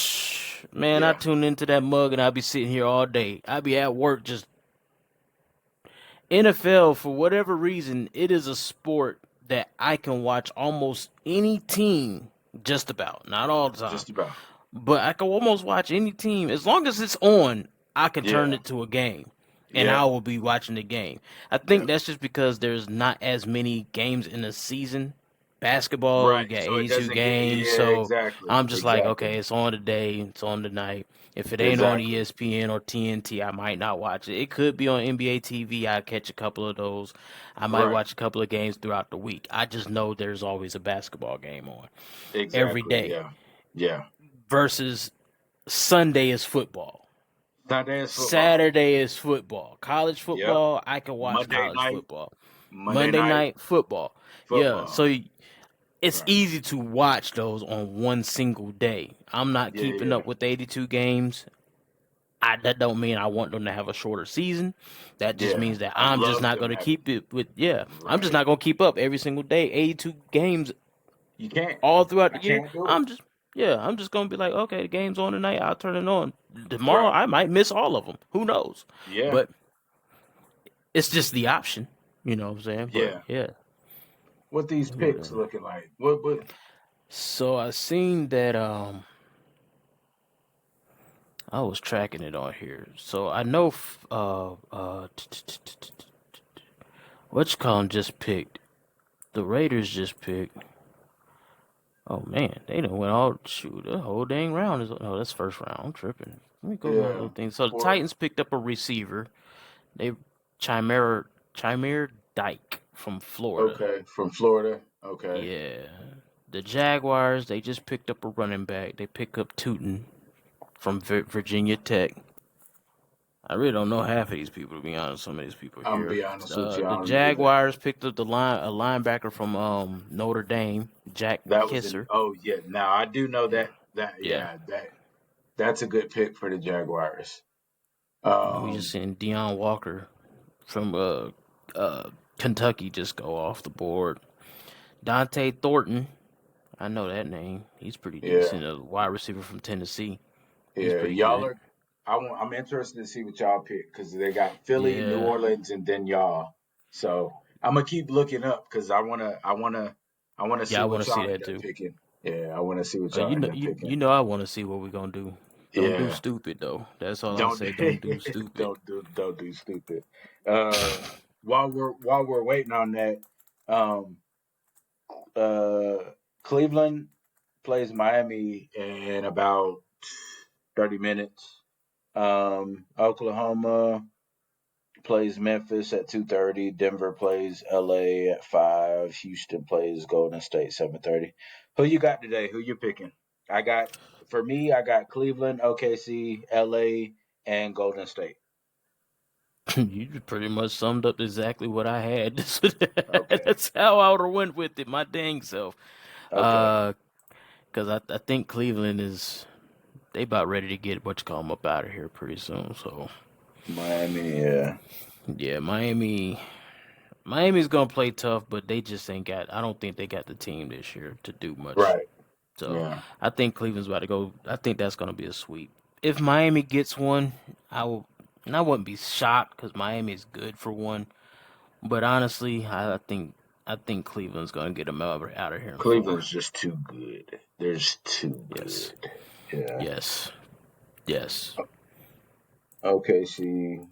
Man, I yeah, tune into that mug and I'll be sitting here all day. I'll be at work just NFL for whatever reason, it is a sport that I can watch almost any team just about. Not all the time. just about. But I can almost watch any team as long as it's on. I can turn Yeah, it to a game, and yeah, I will be watching the game. I think yeah. that's just because there's not as many games in a season. Basketball, you Right. got So it 82 doesn't get. games, Yeah, so exactly, I'm just like, exactly, okay, it's on today, it's on tonight. If it ain't on exactly. ESPN or TNT, I might not watch it. It could be on NBA TV. I catch a couple of those. I might Right. watch a couple of games throughout the week. I just know there's always a basketball game on every Exactly. day. Yeah. Yeah. Versus Sunday is football. Sunday is football. Saturday is football. College Yep. football, I can watch Monday college night. football. Monday Monday night night football. Yeah, football. so it's Right. easy to watch those on one single day. I'm not Yeah. keeping Yeah. up with 82 games. That don't mean I want them to have a shorter season. That just Yeah. means that I'd I'm just love not them going to having. keep it with yeah. I'm just Right. not going to keep up every single day. 82 games You can't. all throughout I the year. can't do it. I'm just gonna be like, okay, the game's on tonight. I'll turn it on. Tomorrow, Right. I might miss all of them. Who knows? Yeah. But it's just the option. You know what I'm saying? But Yeah. yeah. What these picks looking like? What? So I seen that I was tracking it on here. So I know what you call 'em just picked. The Raiders just picked. Oh man, they done went all shoot. The whole dang round is oh that's first round. I'm tripping. Let me go to my Yeah. little thing. So the Well. Titans picked up a receiver. They Chimera Dyke from Florida. Okay. From Florida. Okay. Yeah. The Jaguars, they just picked up a running back. They pick up Tootin from Virginia Tech. I really don't know half of these people to be honest. Some of these people I'm gonna here. be honest with you. I The don't know either. Jaguars picked up a linebacker from Notre Dame, Jack That was an. Kisser. Oh yeah. Now I do know Yeah, that. That yeah. yeah. That's a good pick for the Jaguars. And we just Um, seen Deion Walker from Kentucky just go off the board. Dante Thornton, I know that name. He's pretty yeah, decent. A wide receiver from Tennessee. He's yeah. pretty Y'all good. are. I'm interested to see what y'all pick because they got Philly, New Yeah, Orleans, and then y'all. So I'm gonna keep looking up because I wanna Yeah, see I want what to see y'all that end up too. picking. Yeah, I wanna see what y'all You end know, up picking. you know, I want to see what we're gonna do. Don't do Yeah, stupid though. That's all I'll don't say. Don't do stupid. don't do stupid. Uh, while we're waiting on that, um, uh, Cleveland plays Miami in about 30 minutes. Oklahoma plays Memphis at 2:30. Denver plays LA at 5. Houston plays Golden State 7:30. Who you got today? Who you picking? I got for me. I got Cleveland, OKC, LA, and Golden State. You just pretty much summed up exactly what I had. Okay. That's how I would have went with it, my dang self. Okay. Uh, cause I think Cleveland is they about ready to get what you call them up out of here pretty soon. So Miami. Yeah. yeah, Miami's gonna play tough, but they just ain't got. I don't think they got the team this year to do much. Right. So Yeah. I think Cleveland's about to go. I think that's gonna be a sweep. If Miami gets one, I will. And I wouldn't be shocked because Miami is good for one. But honestly, I think Cleveland's gonna get them out of here in four. Cleveland's just too good. They're just too Yes, good. Yeah. yes, yes. OKC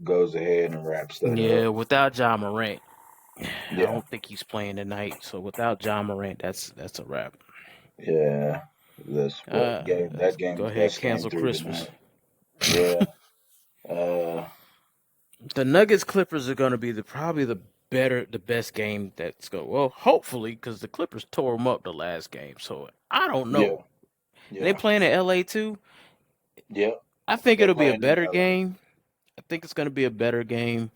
goes ahead and wraps that Yeah, up. without John Morant, I Yeah. don't think he's playing tonight. So without John Morant, that's a wrap. Yeah. That's what game that Let's go game ahead that's game cancel 3 Christmas. tonight. Yeah. Uh The Nuggets Clippers are gonna be the best game that's going. Well, hopefully, because the Clippers tore them up the last game. So I don't yeah. know. And they Yeah. playing in LA too. Yeah. I think They're it'll be a playing in better LA. game. I think it's gonna be a better game.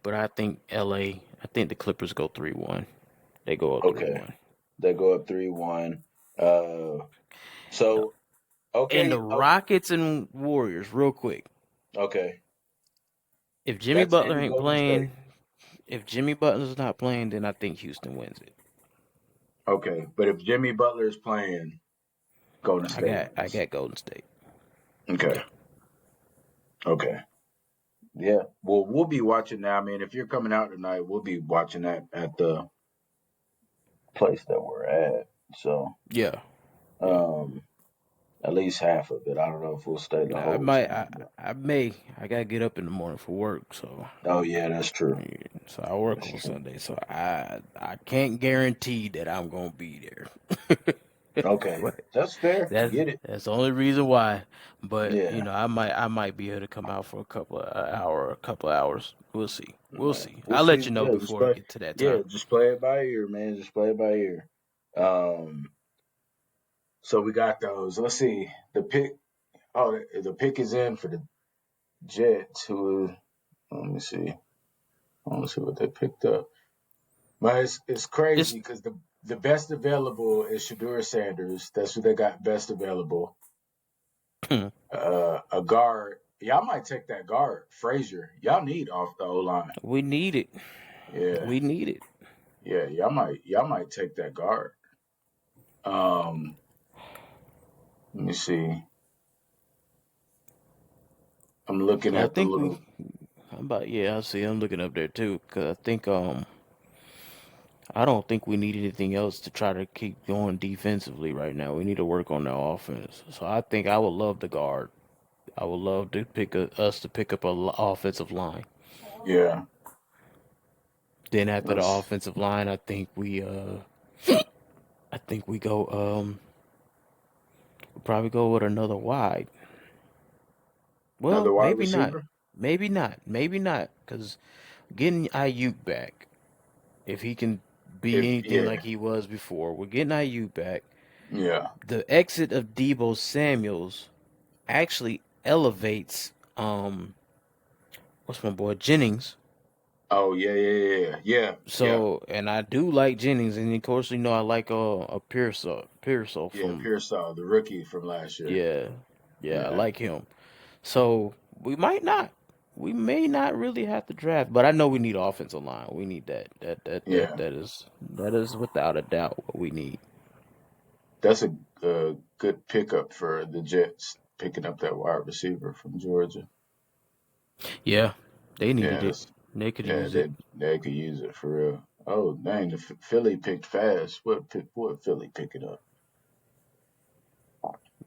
But I think LA. I think the Clippers go 3-1. They go up three Okay. one. They go up 3-1. Uh so And the okay, Rockets and Warriors, real quick. okay. If Jimmy That's Butler in ain't Golden State. playing, if Jimmy Butler's not playing, then I think Houston wins it. Okay. But if Jimmy Butler is playing, Golden State I wins. got Golden State. Okay. Yeah. Okay. Yeah. Well, we'll be watching that. I mean, if you're coming out tonight, we'll be watching that at the place that we're at. So, Yeah. Yeah. um, at least half of it. I don't know if we'll stay the I whole might. time. But, I may. I gotta get up in the morning for work, so oh yeah, that's true. so I work That's on true. Sunday. So I can't guarantee that I'm gonna be there. Okay, But that's fair. Get it? that's the only reason why. But you Yeah. know, I might be able to come out for a couple of hours. We'll see. We'll Man, see. we'll I'll let see. you know Yeah, just before we play. get to that Yeah, time. just play it by ear, man. Just play it by ear. Um, so we got those. Let's see. The pick. Oh, the pick is in for the Jets. Who? Let me see. I want to see what they picked up. But it's It's crazy because the best available is Shadur Sanders. That's what they got best available. A guard. Y'all might take that guard, Frazier. Y'all need off the O line. we need it. Yeah, We need it. yeah. Y'all might take that guard. Um, let me see. I'm looking I at the think little. I'm about yeah. I see. I'm looking up there too because I think I don't think we need anything else to try to keep going defensively right now. We need to work on the offense. So I think I would love the guard. I would love to us to pick up offensive line. Yeah. Then after the Let's offensive line, I think we go we'll probably go with another wide. another Well, wide maybe not. receiver. Maybe not. Maybe not. Because getting Ayuk back, if he can be If anything like yeah, he was before, we're getting Ayuk back. yeah. The exit of Debo Samuels actually elevates what's my boy Jennings. Oh yeah, yeah, yeah, yeah, yeah, So and I do like Jennings, and of course you know I like a Pearsall yeah. from Pearsall, the rookie from last year. yeah yeah I Yeah, like him. So we might not. We may not really have to draft, but I know we need offensive line. We need that. yeah. That is without a doubt what we need. That's a good pickup for the Jets, picking up that wide receiver from Georgia. Yeah, they needed Yeah, it. They could Yeah, use it. they could use it for real. Oh dang, the Philly picked fast. What Philly pick it up?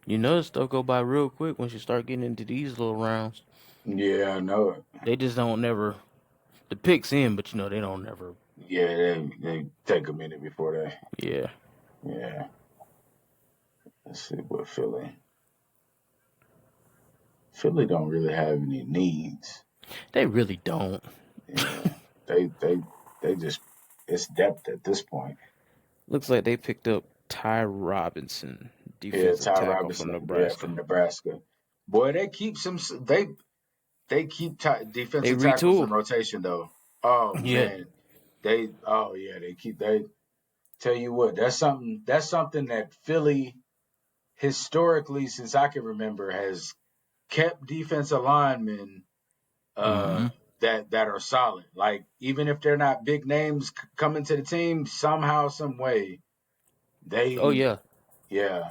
You know, stuff go by real quick once you start getting into these little rounds. Yeah, I know it. They just don't never the picks in, but you know they don't never. Yeah, they take a minute before they. Yeah, Yeah, let's see what Philly. Philly don't really have any needs. they really don't. Yeah, they just it's depth at this point. Looks like they picked up Ty Robinson, Yeah, defensive Ty tackle from Robinson. Yeah, Nebraska. from Nebraska. Boy, they keep some. They keep They defensive tackles in retooled. rotation though. Oh Yeah. man, they. Oh yeah, they keep. They tell you what. That's something. That's something that Philly historically, since I can remember, has kept defensive linemen uh, Mm-hmm. that are solid. Like even if they're not big names coming to the team, somehow, some way, Oh they yeah. yeah.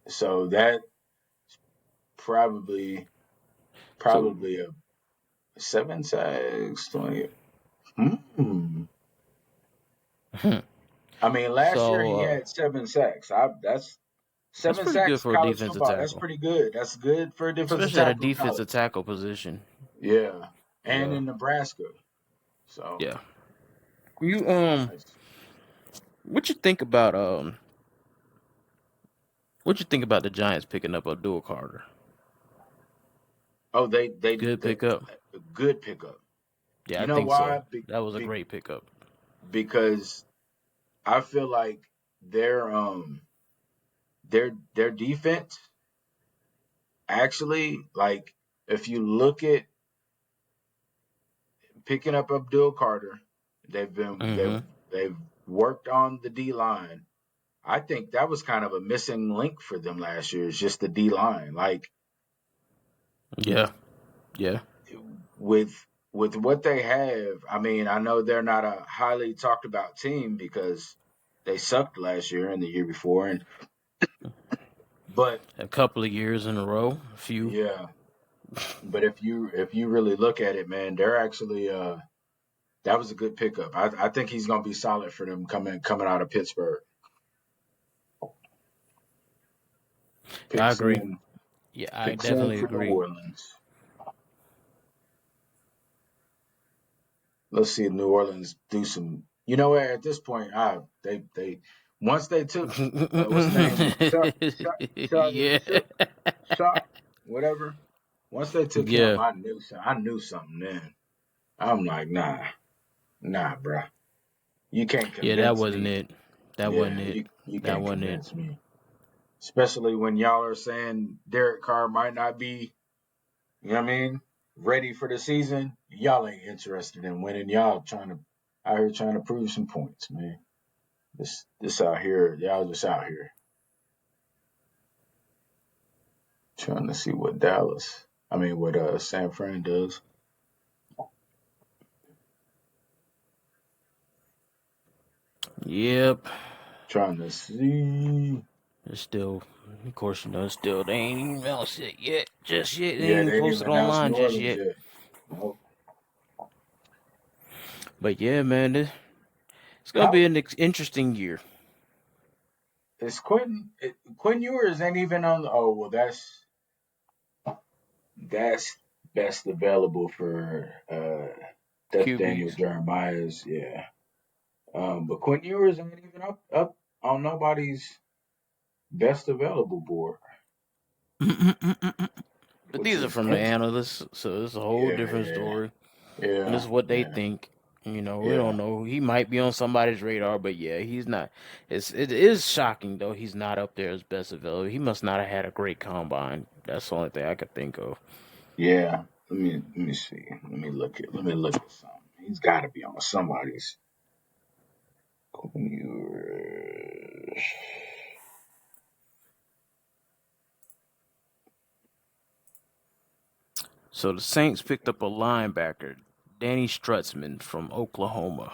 So that probably So probably a 7 sacks, 20. Hmm. I mean, last year so he had 7 sacks. That's that's seven pretty good sacks for a college defensive football. That's tackle, pretty good. That's good for a defensive especially at a tackle in defensive college. tackle position. Yeah, and Yeah. in Nebraska. So Yeah. You nice. what you think about what you think about the Giants picking up Abdul Carter? Oh, Good they pickup. a good pickup. Yeah, You I know think so. why? That was a great pickup. Because I feel like their defense actually, like, if you look at picking up Abdul Carter, they've been Mm-hmm. they've worked on the D line. I think that was kind of a missing link for them last year. Is just the D line. Like Yeah. Yeah. with with what they have, I mean, I know they're not a highly talked about team because they sucked last year and the year before, and but A couple of years in a row. A few. yeah, but if you really look at it, man, they're actually that was a good pickup. I think he's gonna be solid for them coming out of Pittsburgh. I Picks agree. in Yeah, I picks in definitely for New agree. Orleans. Let's see if New Orleans do some. You know what? At this point, they once they took what's the name Yeah. Shot whatever. Once they took him, Yeah. I knew something then. I'm like, nah, bruh. You can't Yeah, that convince wasn't me. it. That wasn't Yeah, it. you That can't wasn't it. convince me. Especially when y'all are saying Derek Carr might not be, you know what I mean, ready for the season. Y'all ain't interested in winning. Y'all out here trying to prove some points, man. This out here, y'all just out here trying to see what what San Fran does. Yep. Trying to see. It's still, of course, you know, still, they ain't even announced it yet. Just yet. They ain't Yeah, even they didn't even posted announce online New just Orleans yet. yet. Nope. But yeah, man, it's going to be How an interesting year. is Quinn Ewers ain't even on. Oh well, that's best available for that's Daniel QBs. Jeremiah's. Yeah. But Quinn Ewers ain't even up on nobody's best available board, But which these are is from the interesting. analysts, so it's a whole Yeah, different yeah, story. And this yeah, is what they yeah, think. You know, we yeah, don't know. He might be on somebody's radar, but yeah, he's not. It is shocking though. He's not up there as best available. He must not have had a great combine. That's the only thing I could think of. yeah. Let me see. Let me look at something. He's got to be on somebody's. Quinn Ewers. So the Saints picked up a linebacker, Danny Strutzman from Oklahoma.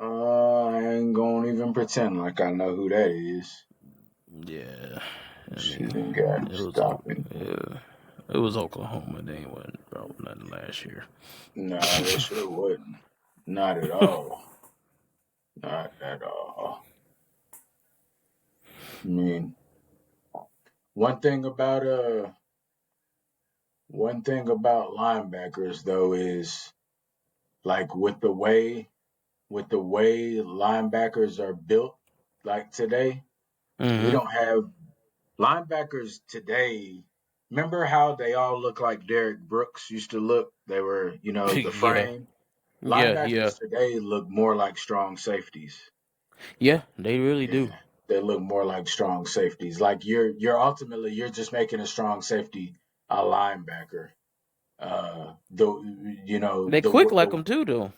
I ain't gonna even pretend like I know who that is. Yeah, I mean, Shooting guard it was a stopping. yeah. It was Oklahoma. They ain't wasn't about nothing last year. Nah, they sure wouldn't. Not at all. Not at all. I mean, one thing about one thing about linebackers though is like with the way linebackers are built like today, we Mm-hmm. don't have linebackers today. Remember how they all look like Derek Brooks used to look? They were, the Yeah. frame. Yeah. Yeah. Linebackers today look more like strong safeties. Yeah. They really do. Yeah, they look more like strong safeties. Like you're ultimately you're just making a strong safety a linebacker. The They quick like them too, though.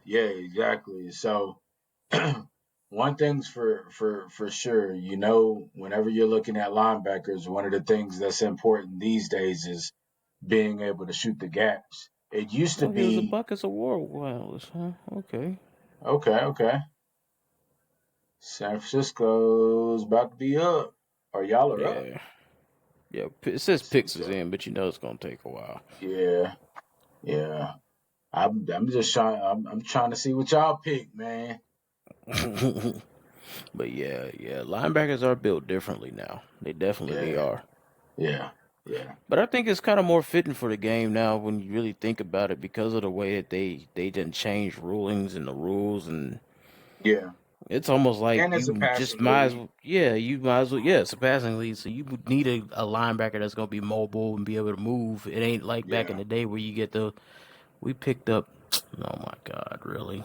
yeah, exactly. So one thing's for sure, whenever you're looking at linebackers, one of the things that's important these days is being able to shoot the gaps. It used to Oh, he was a be Buckets Award finalist, huh? Okay. okay. San Francisco's about to be up, or y'all are up. Yeah. Yeah. It says Pix is So in, but you know it's gonna take a while. yeah, yeah. I'm just trying. I'm trying to see what y'all pick, man. But yeah, linebackers are built differently now. They definitely Yeah, are. yeah, yeah, But I think it's kind of more fitting for the game now when you really think about it because of the way that they didn't change rulings and the rules, and yeah. it's almost like And it's a you just passing might as league. well, yeah, you might as well, yeah, it's a passing league, so you would need a linebacker that's gonna be mobile and be able to move. It ain't like back in Yeah. the day where you get we picked up, oh my God, really?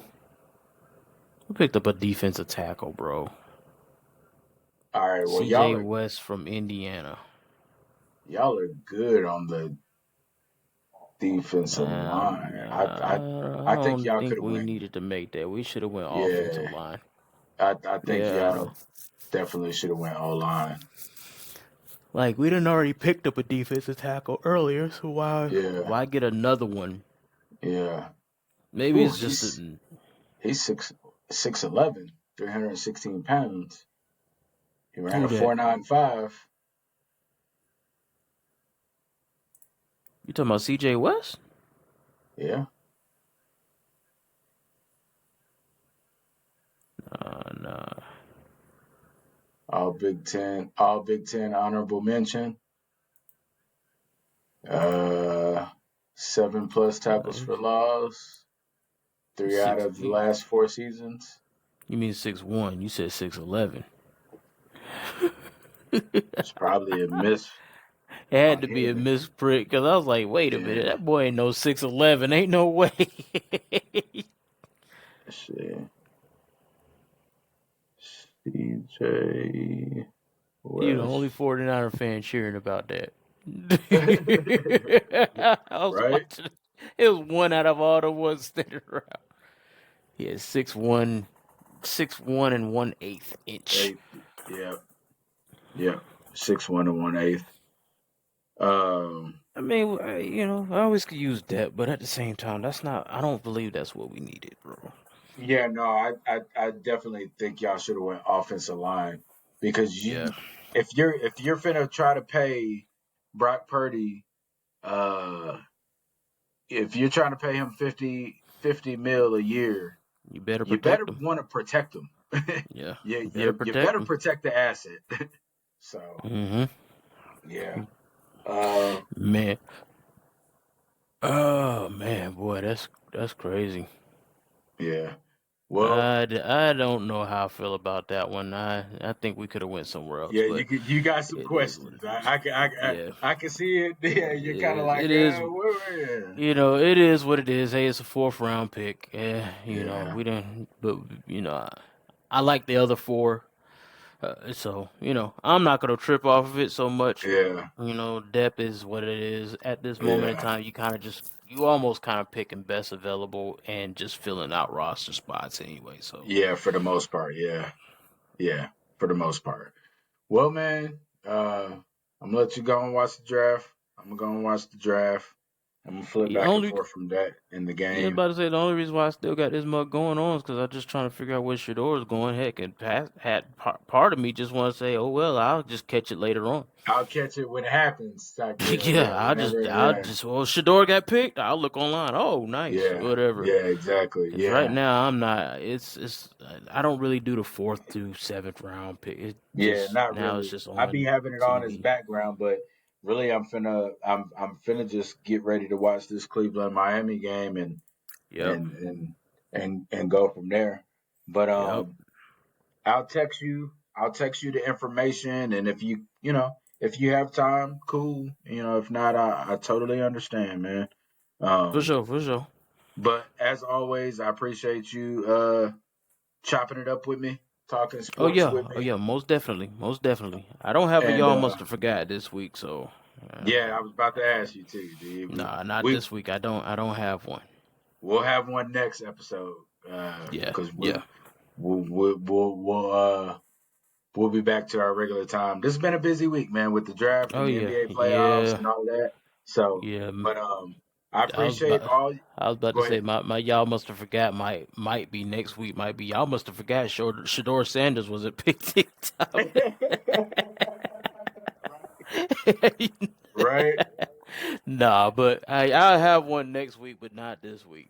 We picked up a defensive tackle, bro. All right. Well, CJ West from Indiana. y'all are good on the defensive line. I I think don't y'all could think have we went. needed to make that. We should have went offensive Yeah, line. I think Yeah. y'all definitely should have went O line. Like we didn't already picked up a defensive tackle earlier, so Yeah, why get another one? yeah. Maybe Ooh, it's just a, he's 6'11", 316 pounds. He ran who a that? 4.95. You talking about CJ West? Yeah. Nah. All Big Ten honorable mention. Uh, 7+ tackles Uh, for loss. Three out six. of the last 4 seasons. You mean 6'1"? You said 6'11". It's probably a miss It had on to be a here. misprint because I was like, wait a minute, Yeah. that boy ain't no 6'11". Ain't no way. Shit. CJ Only West. 49er fan cheering about that. I was Right? watching. It was one out of all the ones standing around. He had 6'1", 6'1" and 1/8 inch. Eighth. Yep. Yep. 6'1" and 1/8. Um. I mean, I always could use depth, but at the same time, that's not. I don't believe that's what we needed, bro. Yeah. No. I definitely think y'all should have went offensive line because Yeah, if you're finna try to pay Brock Purdy, uh, if you're trying to pay him 50 mil a year, you better you better protect them. want to protect him. Yeah, you, you better you you protect better them. protect the asset. So Mm-hmm. yeah. Uh. Man, oh man, boy, that's crazy. Yeah. Well. I don't know how I feel about that one. I think we could have went somewhere else, Yeah, but you got some it is what questions. it is. I Yeah, I can see it. Yeah, you're kind of like, it is. where? It is what it is. Hey, it's a fourth round pick. Yeah, We didn't, but I like the other four. So I'm not gonna trip off of it so much. yeah, Depth is what it is at this moment in yeah, time. You almost kind of picking best available and just filling out roster spots anyway. So yeah. For the most part, yeah, yeah. For the most part. Well, man, I'm gonna let you go and watch the draft. I'm gonna go and watch the draft. I'm gonna flip The back and only forth from that in the Yeah, game. about to say the only reason why I still got this mug going on is because I'm just trying to figure out where Shador is going. Heck, and part of me just want to say, oh well, I'll just catch it later on. I'll catch it when it happens, type deal. Yeah, Yeah, whenever. Yeah, well, Shador got picked. I'll look online. Oh, nice, yeah, whatever. yeah. Exactly. Because right Yeah, now I'm not. I don't really do the 4th to 7th round pick. It yeah. just Not now it's really. just I be on having it on as TV. background, but really, I'm finna just get ready to watch this Cleveland Miami game Yep, and and and go from there. But yep. I'll text you. I'll text you the information, and if you have time, cool. If not, I totally understand, man. For Um, sure, for sure. but as always, I appreciate you chopping it up with me, talking sports with Oh me, yeah, most definitely, most definitely. I don't have a and y'all must have forgot this week, so. yeah, Uh, I was about to ask you too, dude. Nah, not We this week. I don't have one. we'll have one next episode Yeah, because yeah. we'll be back to our regular time. This has been a busy week, man, with the draft Oh and the yeah, NBA playoffs yeah, and all that. So, yeah. but I I was appreciate about all. I was about to Go say ahead. my y'all must have forgot might be next week. Might be y'all must have forgot. Shador Sanders was a pick TikTok. Right. Nah, but I'll have one next week, but not this week.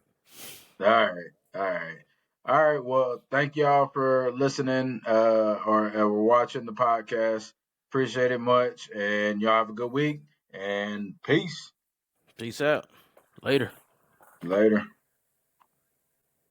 All right. All right. All right. Well, thank y'all for listening or watching the podcast. Appreciate it much, and y'all have a good week. And peace. Peace out. Later. Later.